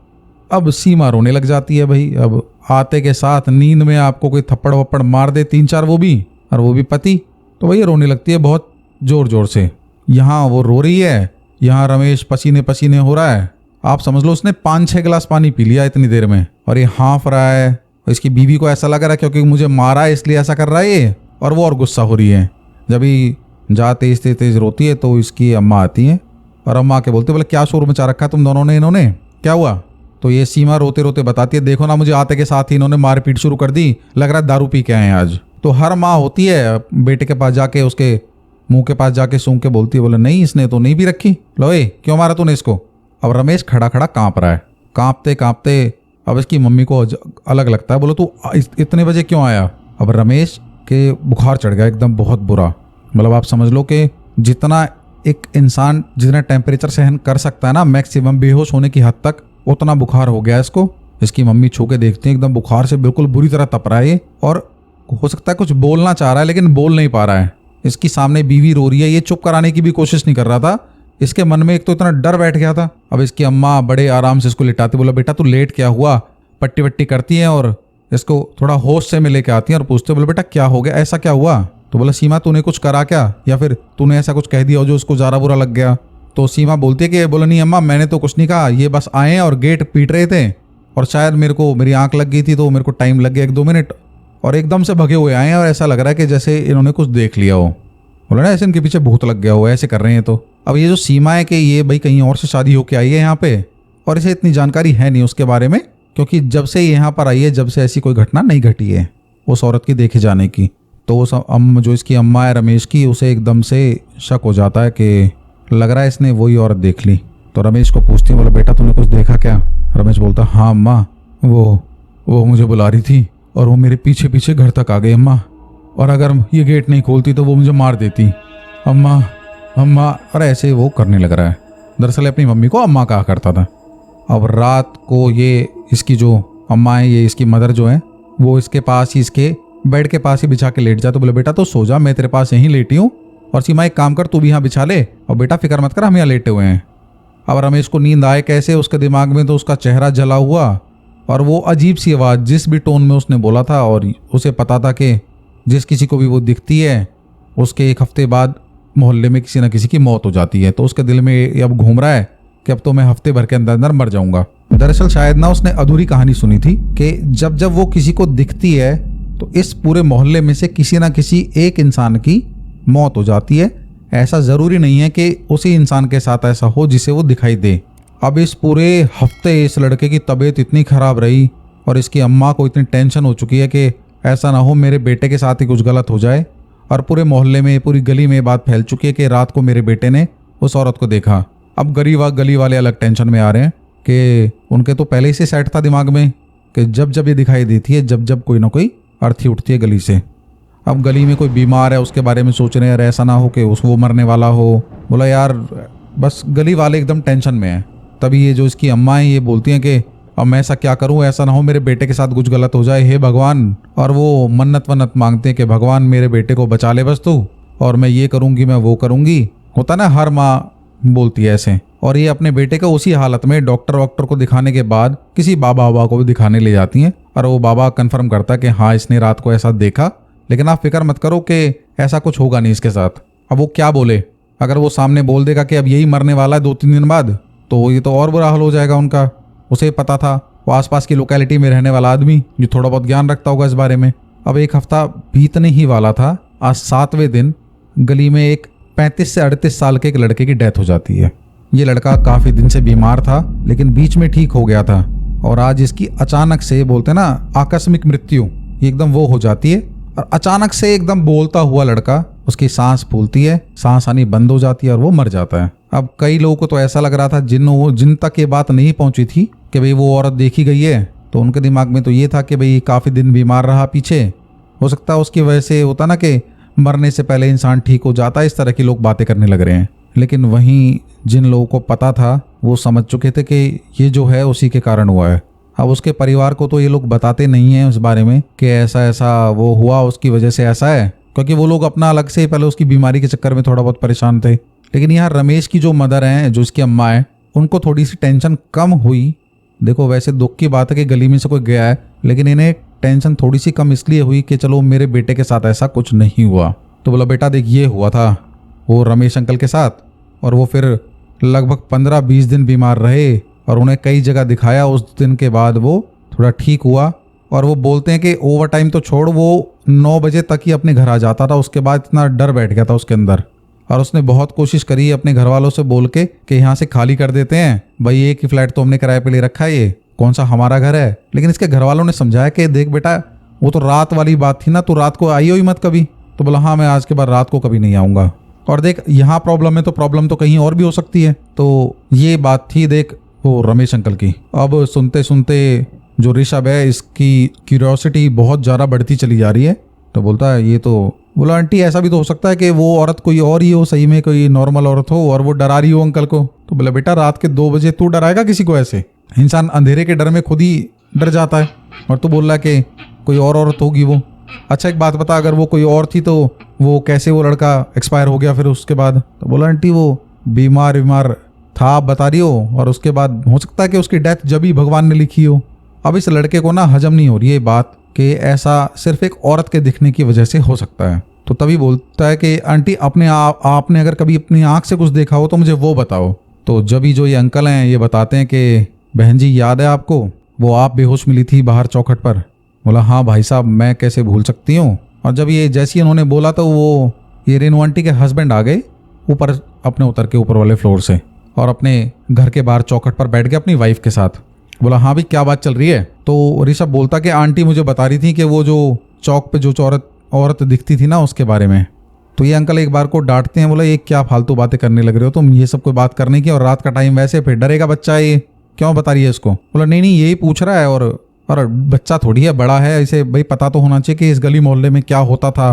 S1: अब सीमा रोने लग जाती है भाई। अब आते के साथ नींद में आपको कोई थप्पड़ वप्पड़ मार दे 3-4, वो भी पति, तो वही रोने लगती है बहुत ज़ोर ज़ोर से। यहाँ वो रो रही है, यहाँ रमेश पसीने पसीने हो रहा है। आप समझ लो उसने 5-6 गिलास पानी पी लिया इतनी देर में, और ये हाँफ रहा है। इसकी बीवी को ऐसा लग रहा है क्योंकि मुझे मारा है इसलिए ऐसा कर रहा है ये, और वो और गुस्सा हो रही है। जब ही जा तेज तेज तेज रोती है तो इसकी अम्मा आती है और अम्मा के बोलते बोले क्या शोर मचा रखा तुम दोनों ने, इन्होंने क्या हुआ? तो ये सीमा रोते रोते बताती है देखो ना, मुझे आते के साथ ही इन्होंने मारपीट शुरू कर दी, लग रहा है दारू पी के आए हैं आज। तो हर माँ होती है बेटे के पास जाके, उसके मुंह के पास जाके सूंघ के बोलती है, बोले नहीं इसने तो नहीं भी रखी, लो क्यों मारा तूने इसको? अब रमेश खड़ा खड़ा कांप रहा है, कांपते कांपते अब इसकी मम्मी को अलग लगता है, बोलो तू इतने बजे क्यों आया? अब रमेश के बुखार चढ़ गया एकदम बहुत बुरा। मतलब आप समझ लो कि जितना एक इंसान जितना टेम्परेचर सहन कर सकता है ना, मैक्सिमम बेहोश होने की हद तक, उतना बुखार हो गया इसको। इसकी मम्मी छू के देखती है एकदम बुखार से बिल्कुल बुरी तरह तप रहा है ये, और हो सकता है कुछ बोलना चाह रहा है लेकिन बोल नहीं पा रहा है। इसकी सामने बीवी रो रही है, ये चुप कराने की भी कोशिश नहीं कर रहा था। इसके मन में एक तो इतना डर बैठ गया था। अब इसकी अम्मा बड़े आराम से इसको लिटाती, बोला बेटा तू लेट क्या हुआ? पट्टी वट्टी करती हैं और इसको थोड़ा होश से में लेके आती हैं और पूछते, बोले बेटा क्या हो गया, ऐसा क्या हुआ? तो बोला सीमा तूने कुछ करा क्या, या फिर तूने ऐसा कुछ कह दिया हो जो उसको ज़्यादा बुरा लग गया? तो सीमा बोलती है कि बोला नहीं अम्मा मैंने तो कुछ नहीं कहा, ये बस आए और गेट पीट रहे थे और शायद मेरी आंख लग गई थी तो मेरे को टाइम लग गया 1-2 मिनट, और एकदम से भगे हुए आए हैं और ऐसा लग रहा है कि जैसे इन्होंने कुछ देख लिया हो। बोला ना ऐसे इनके पीछे भूत लग गया हो, ऐसे कर रहे हैं। तो अब ये जो सीमा है कि ये भाई कहीं और से शादी होके आई है यहाँ पे, और इसे इतनी जानकारी है नहीं उसके बारे में, क्योंकि जब से यहाँ पर आई है जब से ऐसी कोई घटना नहीं घटी है उस औरत की देखे जाने की। तो उस जो इसकी अम्मा है रमेश की, उसे एकदम से शक हो जाता है कि लग रहा है इसने वही औरत देख ली। तो रमेश को पूछती है, बोला बेटा तूने कुछ देखा क्या? रमेश बोलता हाँ अम्मा, वो मुझे बुला रही थी और वो मेरे पीछे पीछे घर तक आ गई अम्मा, और अगर ये गेट नहीं खोलती तो वो मुझे मार देती अम्मा अम्मा। और ऐसे वो करने लग रहा है। दरअसल अपनी मम्मी को अम्मा कहा करता था। अब रात को ये इसकी जो अम्मा है, ये इसकी मदर जो है, वो इसके पास ही, इसके बेड के पास ही बिछा के लेट जाए। तो बोले बेटा तो सो जा, मैं तेरे पास यहीं लेटी हूँ, और सीमा एक काम कर तू भी यहाँ बिछा ले, और बेटा फिक्र मत कर हम यहाँ लेटे हुए हैं। अब रमेश को नींद आए कैसे, उसके दिमाग में तो उसका चेहरा जला हुआ और वो अजीब सी आवाज़ जिस भी टोन में उसने बोला था, और उसे पता था कि जिस किसी को भी वो दिखती है उसके एक हफ्ते बाद मोहल्ले में किसी न किसी की मौत हो जाती है। तो उसके दिल में अब घूम रहा है कि अब तो मैं हफ्ते भर के अंदर अंदर मर जाऊंगा। दरअसल शायद ना उसने अधूरी कहानी सुनी थी कि जब जब वो किसी को दिखती है तो इस पूरे मोहल्ले में से किसी ना किसी एक इंसान की मौत हो जाती है। ऐसा ज़रूरी नहीं है कि उसी इंसान के साथ ऐसा हो जिसे वो दिखाई दे। अब इस पूरे हफ्ते इस लड़के की तबीयत इतनी ख़राब रही और इसकी अम्मा को इतनी टेंशन हो चुकी है कि ऐसा ना हो मेरे बेटे के साथ ही कुछ गलत हो जाए, और पूरे मोहल्ले में पूरी गली में बात फैल चुकी है कि रात को मेरे बेटे ने उस औरत को देखा। अब गली वाले अलग टेंशन में आ रहे हैं कि उनके तो पहले ही से सेट था दिमाग में कि जब जब ये दिखाई देती है, जब जब कोई ना कोई अर्थी उठती है गली से। अब गली में कोई बीमार है उसके बारे में सोच रहे हैं, ऐसा ना हो कि वो मरने वाला हो। बोला यार बस गली वाले एकदम टेंशन में हैं। तभी ये जो इसकी अम्मा है ये बोलती हैं कि अब मैं ऐसा क्या करूं, ऐसा ना हो मेरे बेटे के साथ कुछ गलत हो जाए, हे भगवान। और वो मन्नत वन्नत मांगते हैं कि भगवान मेरे बेटे को बचा ले बस तू, और मैं ये करूंगी मैं वो करूंगी। होता ना हर माँ बोलती है ऐसे। और ये अपने बेटे को उसी हालत में डॉक्टर वॉक्टर को दिखाने के बाद किसी बाबा को भी दिखाने ले जाती हैं, और वो बाबा कंफर्म करता है कि हाँ इसने रात को ऐसा देखा, लेकिन आप फिक्र मत करो कि ऐसा कुछ होगा नहीं इसके साथ। अब वो क्या बोले, अगर वो सामने बोल देगा कि अब यही मरने वाला है 2-3 दिन बाद, तो ये तो और बुरा हाल हो जाएगा उनका। उसे पता था, वो आसपास की लोकेलिटी में रहने वाला आदमी जो थोड़ा बहुत ज्ञान रखता होगा इस बारे में। अब एक हफ्ता बीतने ही वाला था, आज 7वें दिन गली में एक 35 से 38 साल के एक लड़के की डेथ हो जाती है। ये लड़का काफ़ी दिन से बीमार था लेकिन बीच में ठीक हो गया था, और आज इसकी अचानक से बोलते ना आकस्मिक मृत्यु, ये एकदम वो हो जाती है। और अचानक से एकदम बोलता हुआ लड़का, उसकी सांस फूलती है, सांस आनी बंद हो जाती है और वो मर जाता है। अब कई लोगों को तो ऐसा लग रहा था जिन तक ये बात नहीं पहुंची थी कि भाई वो औरत देखी गई है, तो उनके दिमाग में तो ये था कि भाई काफ़ी दिन बीमार रहा पीछे, हो सकता है उसकी वजह से होता ना कि मरने से पहले इंसान ठीक हो जाता है, इस तरह की लोग बातें करने लग रहे हैं। लेकिन वहीं जिन लोगों को पता था वो समझ चुके थे कि ये जो है उसी के कारण हुआ है। अब उसके परिवार को तो ये लोग बताते नहीं हैं उस बारे में कि ऐसा ऐसा वो हुआ उसकी वजह से ऐसा है, क्योंकि वो लोग अपना अलग से पहले उसकी बीमारी के चक्कर में थोड़ा बहुत परेशान थे। लेकिन यहाँ रमेश की जो मदर हैं, जो इसकी अम्मा है, उनको थोड़ी सी टेंशन कम हुई। देखो वैसे दुख की बात है कि गली में से कोई गया है, लेकिन इन्हें टेंशन थोड़ी सी कम इसलिए हुई कि चलो मेरे बेटे के साथ ऐसा कुछ नहीं हुआ। तो बोला बेटा देख ये हुआ था वो रमेश अंकल के साथ, और वो फिर लगभग 15-20 दिन बीमार रहे और उन्हें कई जगह दिखाया। उस दिन के बाद वो थोड़ा ठीक हुआ, और वो बोलते हैं कि ओवर टाइम तो छोड़, वो 9 बजे तक ही अपने घर आ जाता था। उसके बाद इतना डर बैठ गया था उसके अंदर, और उसने बहुत कोशिश करी अपने घर वालों से बोल के कि यहाँ से खाली कर देते हैं भाई, एक ही फ्लैट तो हमने किराए पे ले रखा है, ये कौन सा हमारा घर है। लेकिन इसके घर वालों ने समझाया कि देख बेटा वो तो रात वाली बात थी ना, तो रात को आई हो ही मत कभी। तो बोला हाँ मैं आज के बाद रात को कभी नहीं आऊँगा, और देख यहाँ प्रॉब्लम है तो प्रॉब्लम तो कहीं और भी हो सकती है। तो ये बात थी देख वो रमेश अंकल की। अब सुनते सुनते जो ऋषभ है इसकी क्यूरियोसिटी बहुत ज़्यादा बढ़ती चली जा रही है। तो बोलता है ये तो, बोला आंटी ऐसा भी तो हो सकता है कि वो औरत कोई और ही हो, सही में कोई नॉर्मल औरत हो और वो डरा रही हो अंकल को। तो बोला बेटा रात के 2 बजे तू डराएगा किसी को? ऐसे इंसान अंधेरे के डर में खुद ही डर जाता है, और तू बोल रहा है कि कोई और औरत होगी वो। अच्छा एक बात बता, अगर वो कोई और थी तो वो कैसे वो लड़का एक्सपायर हो गया फिर उसके बाद? तो बोला आंटी वो बीमार था आप बता रही हो, और उसके बाद हो सकता है कि उसकी डेथ जब ही भगवान ने लिखी हो। अब इस लड़के को ना हजम नहीं हो रही है बात कि ऐसा सिर्फ एक औरत के दिखने की वजह से हो सकता है। तो तभी बोलता है कि आंटी अपने आपने अगर कभी अपनी आंख से कुछ देखा हो तो मुझे वो बताओ। तो जब ही जो ये अंकल हैं ये बताते हैं कि बहन जी याद है आपको वो आप बेहोश मिली थी बाहर चौखट पर? बोला हाँ भाई साहब मैं कैसे भूल सकती हूँ। और जब ये जैसी उन्होंने बोला तो वो ये रेनू आंटी के हस्बैंड आ गए ऊपर, अपने उतर के ऊपर वाले फ्लोर से, और अपने घर के बाहर चौखट पर बैठ गए अपनी वाइफ के साथ। बोला हाँ भी क्या बात चल रही है? तो ऋषभ बोलता कि आंटी मुझे बता रही थी कि वो जो चौक पे जो औरत दिखती थी ना उसके बारे में। तो ये अंकल एक बार को डांटते हैं, बोला ये क्या फालतू बातें करने लग रहे हो तुम, ये सब कोई बात करने की, और रात का टाइम वैसे फिर डरेगा बच्चा, ये क्यों बता रही है इसको? बोला नहीं यही पूछ रहा है, और बच्चा थोड़ी है बड़ा है, इसे भाई पता तो होना चाहिए कि इस गली मोहल्ले में क्या होता था,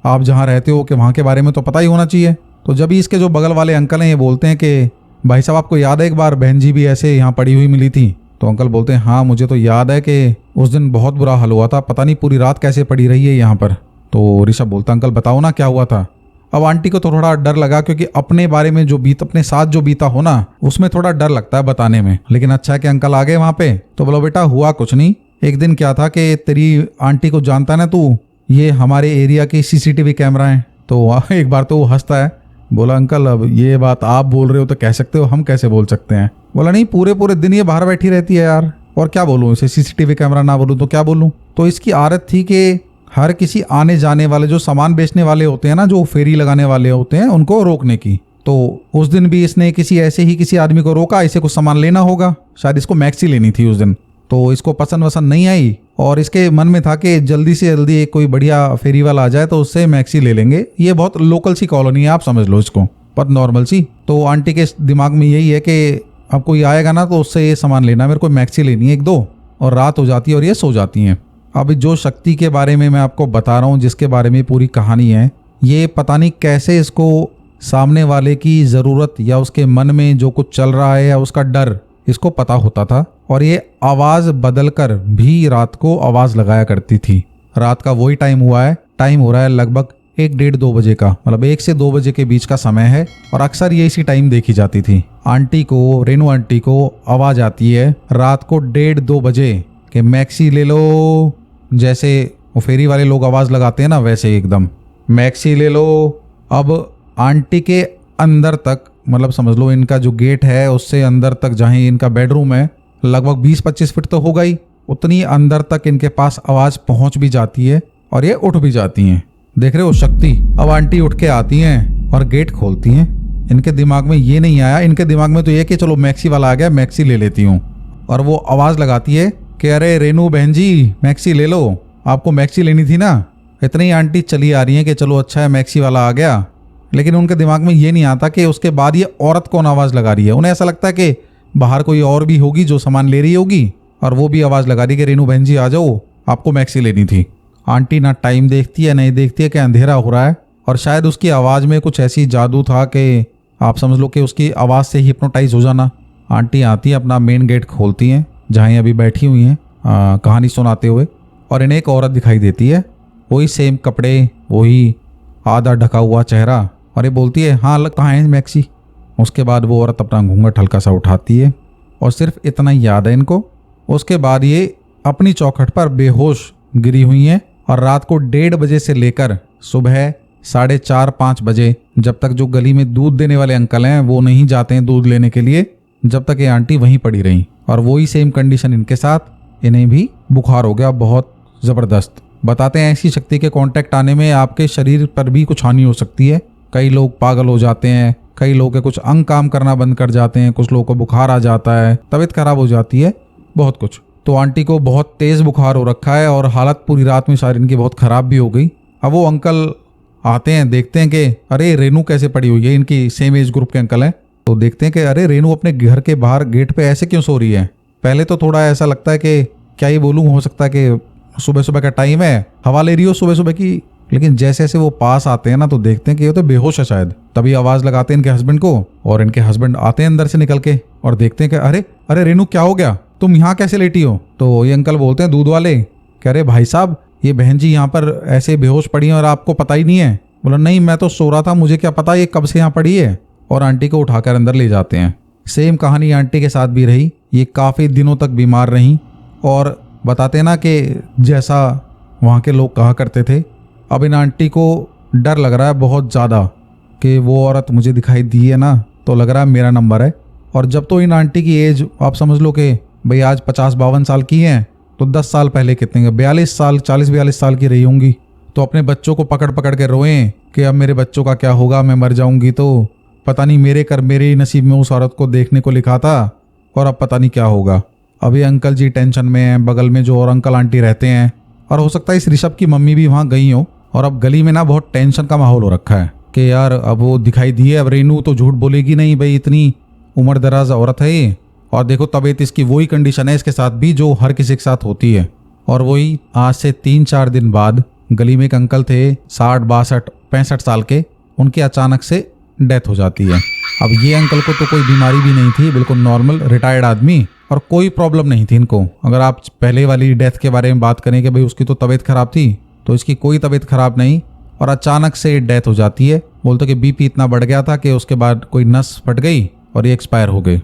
S1: आप जहाँ रहते हो कि वहाँ के बारे में तो पता ही होना चाहिए। तो जब ही इसके जो बगल वाले अंकल हैं ये बोलते हैं कि भाई साहब आपको याद है एक बार बहन जी भी ऐसे यहाँ पड़ी हुई मिली थी? तो अंकल बोलते हैं हाँ मुझे तो याद है कि उस दिन बहुत बुरा हाल हुआ था, पता नहीं पूरी रात कैसे पड़ी रही है यहाँ पर। तो ऋषभ बोलता अंकल बताओ ना क्या हुआ था? अब आंटी को तो थोड़ा डर लगा, क्योंकि अपने बारे में जो अपने साथ जो बीता हो ना, उसमें थोड़ा डर लगता है बताने में। लेकिन अच्छा है कि अंकल आ गए वहां पे। तो बोलो बेटा हुआ कुछ नहीं, एक दिन क्या था कि तेरी आंटी को जानता है ना तू, ये हमारे एरिया की सीसीटीवी कैमरा है। तो एक बार तो वो हंसता है, बोला अंकल अब ये बात आप बोल रहे हो तो कह सकते हो, हम कैसे बोल सकते हैं। बोला नहीं, पूरे पूरे दिन ये बाहर बैठी रहती है यार, और क्या बोलूं इसे, सीसीटीवी कैमरा ना बोलूं तो क्या बोलूं। तो इसकी आदत थी कि हर किसी आने जाने वाले जो सामान बेचने वाले होते हैं ना, जो फेरी लगाने वाले होते हैं, उनको रोकने की। तो उस दिन भी इसने किसी आदमी को रोका, इसे कुछ सामान लेना होगा, शायद इसको मैक्सी लेनी थी उस दिन। तो इसको पसंद वसंद नहीं आई और इसके मन में था कि जल्दी से जल्दी एक कोई बढ़िया फेरी वाला आ जाए तो उससे मैक्सी ले लेंगे। ये बहुत लोकल सी कॉलोनी है, आप समझ लो इसको, बहुत नॉर्मल सी। तो आंटी के दिमाग में यही है कि अब कोई आएगा ना तो उससे ये सामान लेना, मेरे को मैक्सी लेनी है एक दो। और रात हो जाती है और ये सो जाती हैं। अब जो शक्ति के बारे में मैं आपको बता रहा हूँ, जिसके बारे में पूरी कहानी है, ये पता नहीं कैसे इसको सामने वाले की ज़रूरत या उसके मन में जो कुछ चल रहा है या उसका डर इसको पता होता था, और ये आवाज़ बदल कर भी रात को आवाज़ लगाया करती थी। रात का वही टाइम हुआ है, टाइम हो रहा है लगभग 1, 1:30, 2 बजे का, मतलब 1 से 2 बजे के बीच का समय है। और अक्सर ये इसी टाइम देखी जाती थी। आंटी को, रेनू आंटी को आवाज़ आती है रात को 1:30, 2 बजे कि मैक्सी ले लो। जैसे वो फेरी वाले लोग आवाज़ लगाते हैं ना, वैसे एकदम मैक्सी ले लो। अब आंटी के अंदर तक, मतलब समझ लो इनका जो गेट है उससे अंदर तक, जहाँ इनका बेडरूम है, लगभग 20-25 फीट तो होगा ही, उतनी अंदर तक इनके पास आवाज़ पहुंच भी जाती है और ये उठ भी जाती हैं। देख रहे हो शक्ति। अब आंटी उठ के आती हैं और गेट खोलती हैं। इनके दिमाग में ये नहीं आया, इनके दिमाग में तो ये कि चलो मैक्सी वाला आ गया, मैक्सी ले लेती हूँ। और वो आवाज़ लगाती है कि अरे रेनू बहन जी मैक्सी ले लो, आपको मैक्सी लेनी थी ना। इतनी ही आंटी चली आ रही हैं कि चलो अच्छा है मैक्सी वाला आ गया। लेकिन उनके दिमाग में ये नहीं आता कि उसके बाद ये औरत कौन आवाज़ लगा रही है। उन्हें ऐसा लगता है कि बाहर कोई और भी होगी जो सामान ले रही होगी, और वो भी आवाज़ लगा रही कि रेनू बहन जी आ जाओ, आपको मैक्सी लेनी थी। आंटी ना टाइम देखती है नहीं देखती है कि अंधेरा हो रहा है, और शायद उसकी आवाज़ में कुछ ऐसी जादू था कि आप समझ लो कि उसकी आवाज़ से ही हिप्नोटाइज हो जाना। आंटी आती है, अपना मेन गेट खोलती हैं जहाँ ये अभी बैठी हुई हैं कहानी सुनाते हुए, और इन्हें एक औरत दिखाई देती है, वही सेम कपड़े, वही आधा ढका हुआ चेहरा, और ये बोलती है हाँ कहाँ है मैक्सी। उसके बाद वो औरत अपना घूंघट हल्का सा उठाती है, और सिर्फ इतना ही याद है इनको। उसके बाद ये अपनी चौखट पर बेहोश गिरी हुई हैं, और रात को 1:30 बजे से लेकर सुबह 4:30-5 बजे, जब तक जो गली में दूध देने वाले अंकल हैं वो नहीं जाते हैं दूध लेने के लिए, जब तक ये आंटी वहीं पड़ी रही। और वही सेम कंडीशन इनके साथ, इन्हें भी बुखार हो गया बहुत ज़बरदस्त। बताते हैं ऐसी शक्ति के कांटेक्ट आने में आपके शरीर पर भी कुछ हानि हो सकती है। कई लोग पागल हो जाते हैं, कई लोग के कुछ अंग काम करना बंद कर जाते हैं, कुछ लोगों को बुखार आ जाता है, तबीयत खराब हो जाती है, बहुत कुछ। तो आंटी को बहुत तेज़ बुखार हो रखा है और हालत पूरी रात में शायद इनकी बहुत ख़राब भी हो गई। अब वो अंकल आते हैं, देखते हैं कि अरे रेनू कैसे पड़ी हुई है, इनकी सेम एज ग्रुप के अंकल हैं। तो देखते हैं कि अरे रेनू अपने घर के बाहर गेट पे ऐसे क्यों सो रही है। पहले तो थोड़ा ऐसा लगता है कि क्या ही बोलूँ, हो सकता है कि सुबह सुबह का टाइम है, हवा ले रही हो सुबह सुबह की। लेकिन जैसे जैसे वो पास आते हैं ना, तो देखते हैं कि ये तो बेहोश है शायद। तभी आवाज़ लगाते हैं इनके हस्बैंड को, और इनके हस्बैंड आते हैं अंदर से निकल के और देखते हैं कि अरे अरे रेनू क्या हो गया, तुम यहाँ कैसे लेटी हो। तो ये अंकल बोलते हैं दूध वाले, कह रहे भाई साहब ये बहन जी यहाँ पर ऐसे बेहोश पड़ी हैं और आपको पता ही नहीं है। बोला नहीं मैं तो सो रहा था, मुझे क्या पता ये कब से यहाँ पड़ी है। और आंटी को उठाकर अंदर ले जाते हैं। सेम कहानी आंटी के साथ भी रही, ये काफ़ी दिनों तक बीमार रहीं। और बताते ना कि जैसा वहाँ के लोग कहा करते थे, अब इन आंटी को डर लग रहा है बहुत ज़्यादा कि वो औरत मुझे दिखाई दी है ना, तो लग रहा है मेरा नंबर है। और जब तो इन आंटी की एज आप समझ लो कि भाई आज 50-52 साल की हैं, तो 10 साल पहले कितने 42 साल 40-42 साल की रही होंगी। तो अपने बच्चों को पकड़ पकड़ के रोएं कि अब मेरे बच्चों का क्या होगा, मैं मर जाऊंगी तो पता नहीं मेरे कर मेरे ही नसीब में उस औरत को देखने को लिखा था, और अब पता नहीं क्या होगा। अभी अंकल जी टेंशन में हैं, बगल में जो और अंकल आंटी रहते हैं, और हो सकता है इस ऋषभ की मम्मी भी वहाँ गई हो। और अब गली में ना बहुत टेंशन का माहौल हो रखा है कि यार अब वो दिखाई दी है, अब रेनू तो झूठ बोलेगी नहीं, भाई इतनी उम्र दराज औरत है ये। और देखो तबीयत इसकी वही कंडीशन है इसके साथ भी जो हर किसी के साथ होती है। और वही आज से 3-4 दिन बाद गली में एक अंकल थे 60-62-65 साल के, उनकी अचानक से डेथ हो जाती है। अब ये अंकल को तो कोई बीमारी भी नहीं थी, बिल्कुल नॉर्मल रिटायर्ड आदमी, और कोई प्रॉब्लम नहीं थी इनको। अगर आप पहले वाली डेथ के बारे में बात करें कि भाई उसकी तो तबीयत खराब थी, तो इसकी कोई तबीयत खराब नहीं। और अचानक से डेथ हो जाती है। बोलते कि बीपी इतना बढ़ गया था कि उसके बाद कोई नस फट गई और ये एक्सपायर हो गए।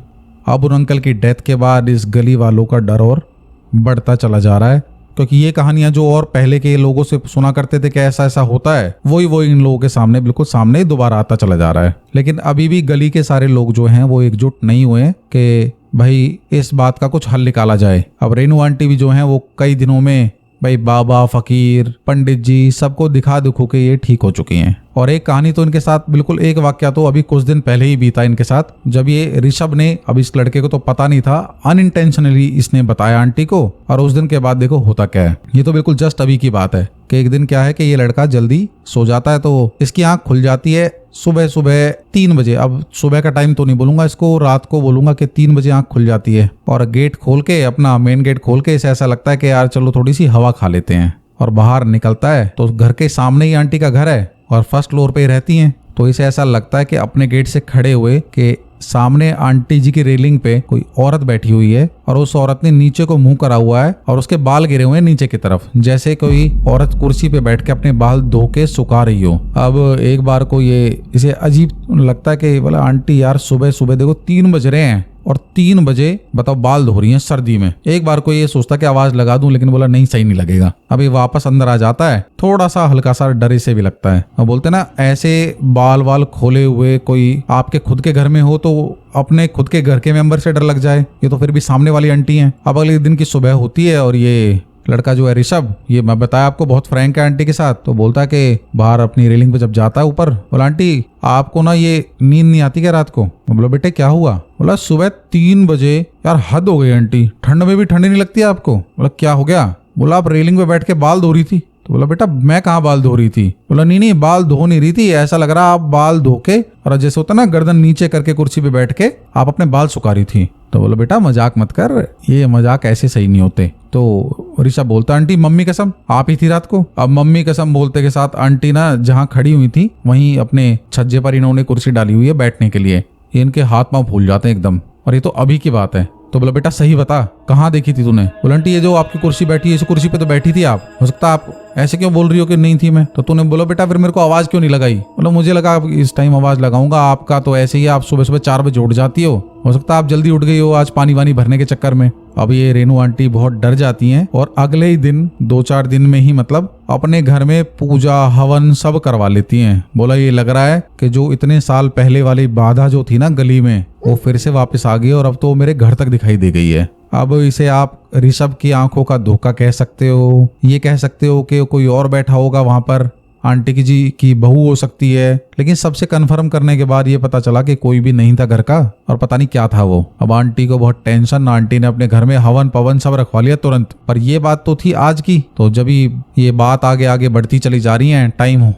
S1: अब उन अंकल की डेथ के बाद इस गली वालों का डर और बढ़ता चला जा रहा है, क्योंकि ये कहानियां जो और पहले के लोगों से सुना करते थे कि ऐसा ऐसा होता है, वही इन लोगों के सामने बिल्कुल सामने दोबारा आता चला जा रहा है। लेकिन अभी भी गली के सारे लोग जो हैं वो एकजुट नहीं हुए कि भाई इस बात का कुछ हल निकाला जाए। अब रेनू आंटी भी जो हैं वो कई दिनों में भाई बाबा, फकीर, पंडित जी सबको दिखा दिखो के ये ठीक हो चुकी हैं। और एक कहानी तो इनके साथ बिल्कुल एक वाक्या तो अभी कुछ दिन पहले ही बीता इनके साथ, जब ये ऋषभ ने, अब इस लड़के को तो पता नहीं था, अनइंटेंशनली इसने बताया आंटी को, और उस दिन के बाद देखो होता क्या है। ये तो बिल्कुल जस्ट अभी की बात है कि एक दिन क्या है कि ये लड़का जल्दी सो जाता है तो इसकी आंख खुल जाती है सुबह सुबह 3 बजे। अब सुबह का टाइम तो नहीं बोलूंगा इसको, रात को बोलूंगा कि 3 बजे आंख खुल जाती है और गेट खोल के, अपना मेन गेट खोल के इसे ऐसा लगता है कि यार चलो थोड़ी सी हवा खा लेते हैं, और बाहर निकलता है तो घर के सामने ही आंटी का घर है और फर्स्ट फ्लोर पे ही रहती हैं। तो इसे ऐसा लगता है कि अपने गेट से खड़े हुए कि सामने आंटी जी की रेलिंग पे कोई औरत बैठी हुई है और उस औरत ने नीचे को मुंह करा हुआ है और उसके बाल गिरे हुए हैं नीचे की तरफ, जैसे कोई औरत कुर्सी पे बैठ के अपने बाल धो के सुखा रही हो। अब एक बार को ये इसे अजीब लगता है कि बोला आंटी यार सुबह सुबह देखो 3 बज रहे हैं और 3 बजे बताओ बाल धो रही हैं सर्दी में। एक बार को ये सोचता कि आवाज लगा दूं, लेकिन बोला नहीं सही नहीं लगेगा। अभी वापस अंदर आ जाता है, थोड़ा सा हल्का सा डरे से भी लगता है। अब बोलते ना ऐसे बाल वाल खोले हुए कोई आपके खुद के घर में हो तो अपने खुद के घर के मेंबर से डर लग जाए, ये तो फिर भी सामने वाली आंटी हैं। अब अगले दिन की सुबह होती है और ये लड़का जो है ऋषभ, ये मैं बताया आपको बहुत फ्रैंक है आंटी के साथ, तो बोलता है कि बाहर अपनी रेलिंग पे जब जाता है ऊपर, बोला आंटी आपको ना ये नींद नहीं आती क्या रात को? बोला बेटे क्या हुआ? बोला सुबह 3 बजे यार हद हो गई आंटी, ठंड में भी ठंडी नहीं लगती आपको? बोला क्या हो गया? बोला आप रेलिंग पे बैठ के बाल धो रही थी। तो बोला बेटा मैं कहाँ बाल धो रही थी? बोला नहीं बाल धो नहीं रही थी, ऐसा लग रहा आप बाल धो के, और जैसे होता ना गर्दन नीचे करके कुर्सी पे बैठ के आप अपने बाल सुखा रही थी। तो बोला बेटा मजाक मत कर, ये मजाक ऐसे सही नहीं होते। तो ऋषभ बोलता आंटी मम्मी कसम आप ही थी रात को? अब मम्मी कसम बोलते के साथ आंटी ना जहाँ खड़ी हुई थी वहीं अपने छज्जे पर इन्होंने कुर्सी डाली हुई है बैठने के लिए। ये इनके हाथ पांव फूल जाते हैं एकदम, और ये तो अभी की बात है। तो बोला बेटा सही बता कहाँ देखी थी तूने? बोला आंटी ये जो आपकी कुर्सी बैठी है इस कुर्सी पे तो बैठी थी आप, हो सकता आप ऐसे क्यों बोल रही हो कि नहीं थी मैं? तो तूने बोला बेटा फिर मेरे को आवाज क्यों नहीं लगाई? बोला मुझे लगा इस टाइम आवाज लगाऊंगा, आपका तो ऐसे ही आप सुबह सुबह 4 बजे उठ जाती हो सकता आप जल्दी उठ गई हो आज पानी वानी भरने के चक्कर में। अब ये रेनू आंटी बहुत डर जाती हैं और अगले ही दिन 2-4 दिन में ही मतलब अपने घर में पूजा हवन सब करवा लेती हैं। बोला ये लग रहा है कि जो इतने साल पहले वाली बाधा जो थी ना गली में वो फिर से वापस आ गई और अब तो मेरे घर तक दिखाई दे गई है। अब इसे आप ऋषभ की आंखों का धोखा कह सकते हो, ये कह सकते हो कि कोई और बैठा होगा वहां पर, आंटी की जी की बहू हो सकती है, लेकिन सबसे कंफर्म करने के बाद ये पता चला कि कोई भी नहीं था घर का और पता नहीं क्या था वो। अब आंटी को बहुत टेंशन, आंटी ने अपने घर में हवन पवन सब रखवा लिया तुरंत। पर ये बात तो थी आज की, तो जब ये बात आगे आगे बढ़ती चली जा रही है, टाइम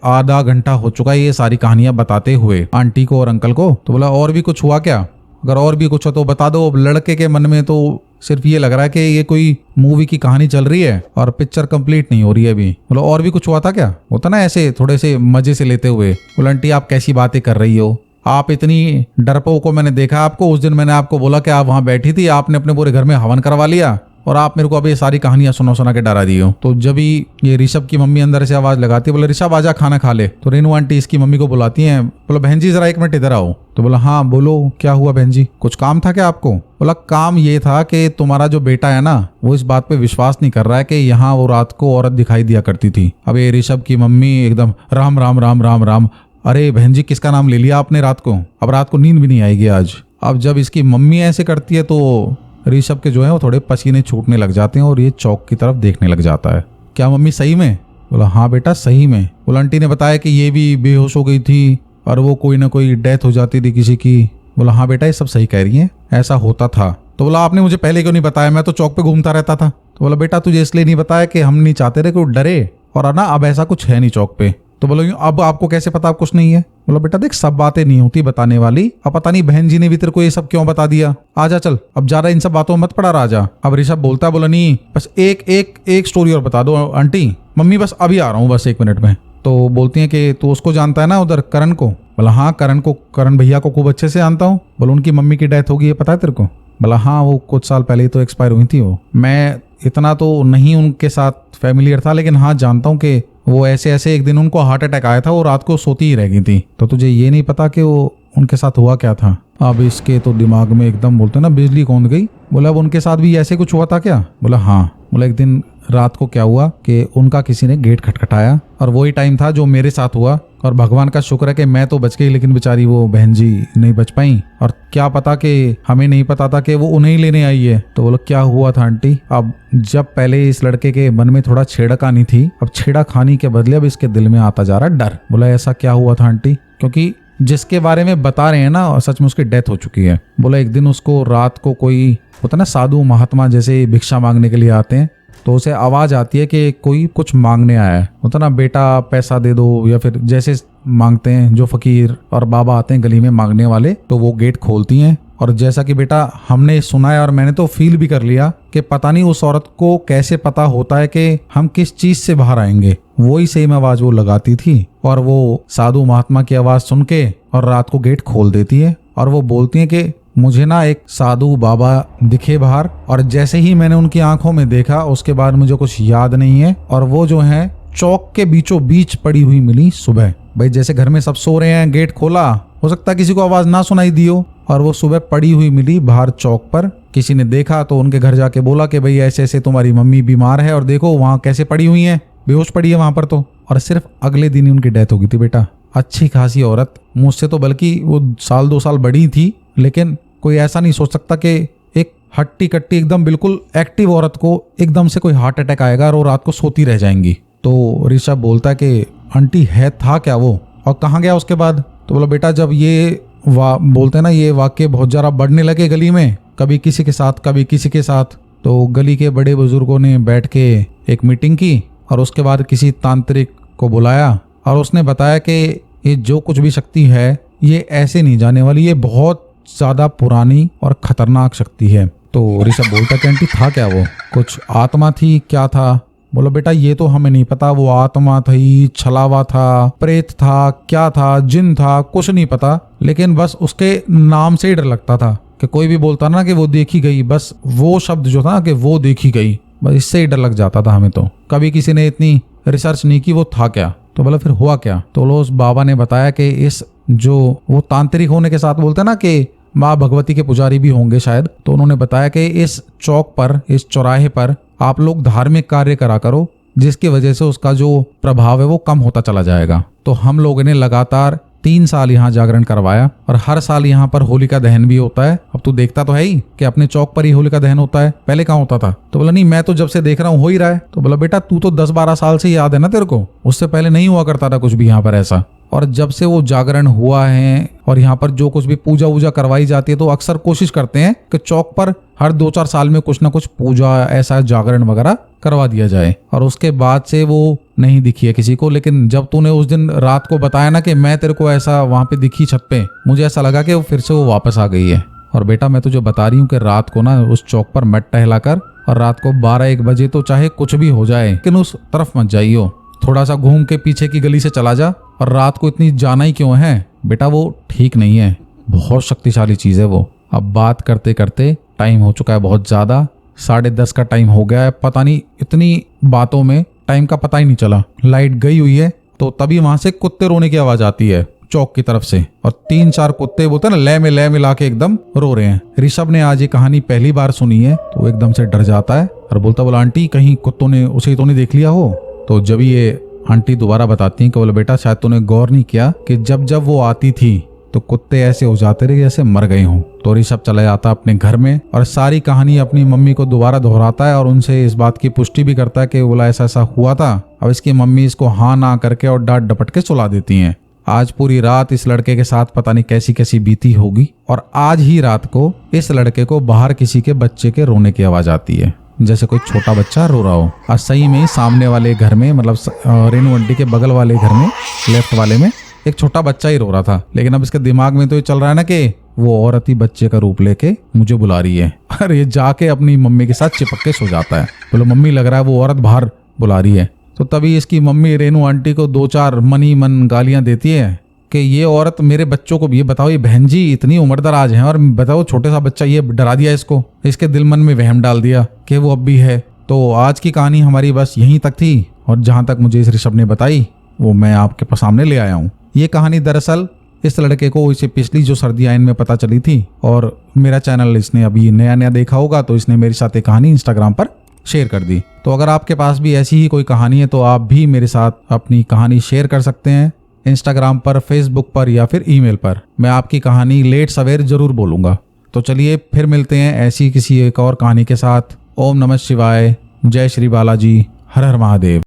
S1: आधा घंटा हो चुका है ये सारी कहानियां बताते हुए आंटी को और अंकल को। तो बोला और भी कुछ हुआ क्या? अगर और भी कुछ हो तो बता दो। लड़के के मन में तो सिर्फ ये लग रहा है कि ये कोई मूवी की कहानी चल रही है और पिक्चर कंप्लीट नहीं हो रही है अभी। बोलो और भी कुछ हुआ था क्या? होता ना ऐसे थोड़े से मजे से लेते हुए। बोला आंटी आप कैसी बातें कर रही हो, आप इतनी डरपोक को मैंने देखा आपको, उस दिन मैंने आपको बोला कि आप वहां बैठी थी, आपने अपने पूरे घर में हवन करवा लिया और आप मेरे को अभी ये सारी कहानियां सुना के डरा दी हो। तो जब ही ये ऋषभ की मम्मी अंदर से आवाज लगाती है, बोले ऋषभ आजा खाना खा ले। तो रेनू आंटी इसकी मम्मी को बुलाती हैं, बोला बहन जी जरा 1 मिनट इधर आओ। तो बोला हाँ बोलो क्या हुआ बहन जी, कुछ काम था क्या आपको? बोला काम ये था कि तुम्हारा जो बेटा है ना वो इस बात पे विश्वास नहीं कर रहा है कि यहाँ वो रात को औरत दिखाई दिया करती थी। अब ये ऋषभ की मम्मी एकदम राम राम राम राम राम, अरे बहन जी किसका नाम ले लिया आपने रात को? अब रात को नींद भी नहीं आएगी आज। अब जब इसकी मम्मी ऐसे करती है तो ऋषभ के जो है वो थोड़े पसीने छूटने लग जाते हैं और ये चौक की तरफ देखने लग जाता है। क्या मम्मी सही में? बोला हाँ बेटा सही में। बोला आंटी ने बताया कि ये भी बेहोश हो गई थी और वो कोई ना कोई डेथ हो जाती थी किसी की। बोला हाँ बेटा ये सब सही कह रही है, ऐसा होता था। तो बोला आपने मुझे पहले क्यों नहीं बताया, मैं तो चौक पे घूमता रहता था। तो बोला बेटा तुझे इसलिए नहीं बताया कि हम नहीं चाहते थे कि वो डरे, और ना अब ऐसा कुछ है नहीं चौक पे। तो बोला अब आपको कैसे पता अब कुछ नहीं है? बोला बेटा देख सब बातें नहीं होती बताने वाली, अब पता नहीं बहन जी ने भी तेरे को ये सब क्यों बता दिया, आजा चल अब ज्यादा इन सब बातों में मत पड़ा राजा। अब ऋषभ बोलता है, बोला नहीं बस एक स्टोरी और बता दो आंटी। मम्मी बस अभी आ रहा हूँ बस 1 मिनट में। तो बोलती है कि तू उसको जानता है ना उधर करण को? बोला हाँ करण भैया को खूब अच्छे से जानता हूँ। बोला उनकी मम्मी की डेथ होगी ये पता है तेरे को? बोला हाँ वो कुछ साल पहले ही तो एक्सपायर हुई थी वो। मैं इतना तो नहीं उनके साथ फैमिलियर था, लेकिन हाँ जानता हूँ कि वो ऐसे ऐसे एक दिन उनको हार्ट अटैक आया था, वो रात को सोती ही रह गई थी। तो तुझे ये नहीं पता कि वो उनके साथ हुआ क्या था? अब इसके तो दिमाग में एकदम बोलते ना बिजली कौंद गई। बोला अब उनके साथ भी ऐसे कुछ हुआ था क्या? बोला हाँ। बोला एक दिन रात को क्या हुआ कि उनका किसी ने गेट खटखटाया और वही टाइम था जो मेरे साथ हुआ, और भगवान का शुक्र है कि मैं तो बच गई, लेकिन बेचारी वो बहन जी नहीं बच पाई। और क्या पता कि हमें नहीं पता था कि वो उन्हें ही लेने आई है। तो बोला क्या हुआ था आंटी? अब जब पहले इस लड़के के मन में थोड़ा छेड़खानी थी, अब छेड़खानी के बदले अब इसके दिल में आता जा रहा डर। बोला ऐसा क्या हुआ था आंटी? क्योंकि जिसके बारे में बता रहे हैं ना, सच में उसकी डेथ हो चुकी है। बोला एक दिन उसको रात को कोई होता ना साधु महात्मा जैसे भिक्षा मांगने के लिए आते हैं, तो उसे आवाज आती है कि कोई कुछ मांगने आया है। होता ना बेटा पैसा दे दो, या फिर जैसे मांगते हैं जो फकीर और बाबा आते हैं गली में मांगने वाले, तो वो गेट खोलती हैं। और जैसा कि बेटा हमने सुना है और मैंने तो फील भी कर लिया कि पता नहीं उस औरत को कैसे पता होता है कि हम किस चीज से बाहर आएंगे। वही सेम आवाज वो लगाती थी और वो साधु महात्मा की आवाज सुन के और रात को गेट खोल देती है। और वो बोलती है कि मुझे ना एक साधु बाबा दिखे बाहर, और जैसे ही मैंने उनकी आंखों में देखा उसके बाद मुझे कुछ याद नहीं है। और वो जो है चौक के बीचों बीच पड़ी हुई मिली सुबह। भाई जैसे घर में सब सो रहे हैं, गेट खोला, हो सकता है किसी को आवाज ना सुनाई दी हो, और वो सुबह पड़ी हुई मिली बाहर चौक पर। किसी ने देखा तो उनके घर जाके बोला कि भाई ऐसे ऐसे तुम्हारी मम्मी बीमार है और देखो वहां कैसे पड़ी हुई है, बेहोश पड़ी है वहां पर। तो और सिर्फ अगले दिन ही उनकी डेथ हो गई थी बेटा। अच्छी खासी औरत, मुझसे तो बल्कि वो 1-2 साल बड़ी थी, लेकिन कोई ऐसा नहीं सोच सकता कि एक हट्टी कट्टी एकदम बिल्कुल एक्टिव औरत को एकदम से कोई हार्ट अटैक आएगा और वो रात को सोती रह जाएंगी। तो ऋषभ बोलता है कि आंटी है था क्या वो, और कहाँ गया उसके बाद? तो बोला बेटा जब ये बोलते हैं ना ये वाक्य बहुत ज़्यादा बढ़ने लगे गली में, कभी किसी के साथ कभी किसी के साथ, तो गली के बड़े बुजुर्गों ने बैठ के एक मीटिंग की और उसके बाद किसी तांत्रिक को बुलाया और उसने बताया कि ये जो कुछ भी शक्ति है ये ऐसे नहीं जाने वाली, ये बहुत ज्यादा पुरानी और खतरनाक शक्ति है। तो ऋषभ बोलता कि आंटी था क्या वो? कुछ आत्मा थी, क्या था? बोला बेटा ये तो हमें नहीं पता, वो आत्मा थी, छलावा था, प्रेत था, क्या था, जिन था, कुछ नहीं पता, लेकिन बस उसके नाम से ही डर लगता था कि कोई भी बोलता ना कि वो देखी गई, बस वो शब्द जो था कि वो देखी गई, बस इससे ही डर लग जाता था हमें। तो कभी किसी ने इतनी रिसर्च नहीं की वो था क्या। तो बोला फिर हुआ क्या? तो उस बाबा ने बताया कि इस जो वो तांत्रिक होने के साथ बोलते हैं ना कि माँ भगवती के पुजारी भी होंगे शायद, तो उन्होंने बताया कि इस चौक पर, इस चौराहे पर आप लोग धार्मिक कार्य करा करो, जिसकी वजह से उसका जो प्रभाव है वो कम होता चला जाएगा। तो हम लोगों ने लगातार 3 साल यहाँ जागरण करवाया और हर साल यहाँ पर होलिका दहन भी होता है। अब तू देखता तो है ही कि अपने चौक पर ही होलिका दहन होता है, पहले कहाँ होता था? तो बोला नहीं मैं तो जब से देख रहा हूँ हो ही रहा है। तो बोला बेटा तू तो 10-12 साल से याद है ना तेरे को, उससे पहले नहीं हुआ करता था कुछ भी यहाँ पर ऐसा। और जब से वो जागरण हुआ है और यहाँ पर जो कुछ भी पूजा वूजा करवाई जाती है, तो अक्सर कोशिश करते हैं कि चौक पर हर 2-4 साल में कुछ ना कुछ पूजा ऐसा जागरण वगैरह करवा दिया जाए। और उसके बाद से वो नहीं दिखी है किसी को। लेकिन जब तूने उस दिन रात को बताया ना कि मैं तेरे को ऐसा वहां पे दिखी छत पे, मुझे ऐसा लगा कि वो फिर से वो वापस आ गई है। और बेटा मैं तुझे बता रही हूँ कि रात को ना उस चौक पर मत टहला कर, और रात को 12-1 बजे तो चाहे कुछ भी हो जाए लेकिन उस तरफ मत जाइयो, थोड़ा सा घूम के पीछे की गली से चला जा। और रात को इतनी जाना ही क्यों है बेटा, वो ठीक नहीं है, बहुत शक्तिशाली चीज है वो। अब बात करते करते टाइम हो चुका है बहुत ज्यादा, 10:30 का टाइम हो गया है। पता नहीं इतनी बातों में टाइम का पता ही नहीं चला। लाइट गई हुई है तो तभी वहां से कुत्ते रोने की आवाज आती है चौक की तरफ से, और 3-4 कुत्ते बोलते हैं ना लय मिला के एकदम रो रहे हैं। ऋषभ ने आज ये कहानी पहली बार सुनी है तो एकदम से डर जाता है और बोला आंटी कहीं कुत्तों ने उसे तो नहीं देख लिया हो? तो जब ये आंटी दोबारा बताती हैं कि बोले बेटा शायद तूने गौर नहीं किया कि जब जब वो आती थी तो कुत्ते ऐसे हो जाते रहे जैसे मर गए हों। तो ऋषभ चला जाता अपने घर में और सारी कहानी अपनी मम्मी को दोबारा दोहराता है और उनसे इस बात की पुष्टि भी करता है कि बोला ऐसा ऐसा हुआ था। अब इसकी मम्मी इसको हाँ ना करके और डांट डपट के सुला देती हैं। आज पूरी रात इस लड़के के साथ पता नहीं कैसी कैसी बीती होगी, और आज ही रात को इस लड़के को बाहर किसी के बच्चे के रोने की आवाज आती है, जैसे कोई छोटा बच्चा रो रहा हो। और सही में सामने वाले घर में, मतलब रेनू आंटी के बगल वाले घर में, लेफ्ट वाले में एक छोटा बच्चा ही रो रहा था। लेकिन अब इसके दिमाग में तो ये चल रहा है ना कि वो औरत ही बच्चे का रूप लेके मुझे बुला रही है। और ये जाके अपनी मम्मी के साथ चिपक के सो जाता है। बोलो मम्मी लग रहा है वो औरत बाहर बुला रही है। तो तभी इसकी मम्मी रेनू आंटी को 2-4 मनी मन गालियां देती है कि ये औरत मेरे बच्चों को भी, ये बताओ ये बहन जी इतनी उम्रदराज है और बताओ छोटे सा बच्चा, ये डरा दिया इसको, इसके दिल मन में वहम डाल दिया कि वो अब भी है। तो आज की कहानी हमारी बस यहीं तक थी और जहाँ तक मुझे इस ऋषभ ने बताई वो मैं आपके सामने ले आया हूँ। ये कहानी दरअसल इस लड़के को इसे पिछली जो सर्दियाँ इनमें पता चली थी, और मेरा चैनल इसने अभी नया नया देखा होगा तो इसने मेरे साथ एक कहानी इंस्टाग्राम पर शेयर कर दी। तो अगर आपके पास भी ऐसी ही कोई कहानी है तो आप भी मेरे साथ अपनी कहानी शेयर कर सकते हैं इंस्टाग्राम पर, फेसबुक पर या फिर ईमेल पर। मैं आपकी कहानी लेट सवेर जरूर बोलूँगा। तो चलिए फिर मिलते हैं ऐसी किसी एक और कहानी के साथ। ओम नमः शिवाय, जय श्री बालाजी, हर हर महादेव।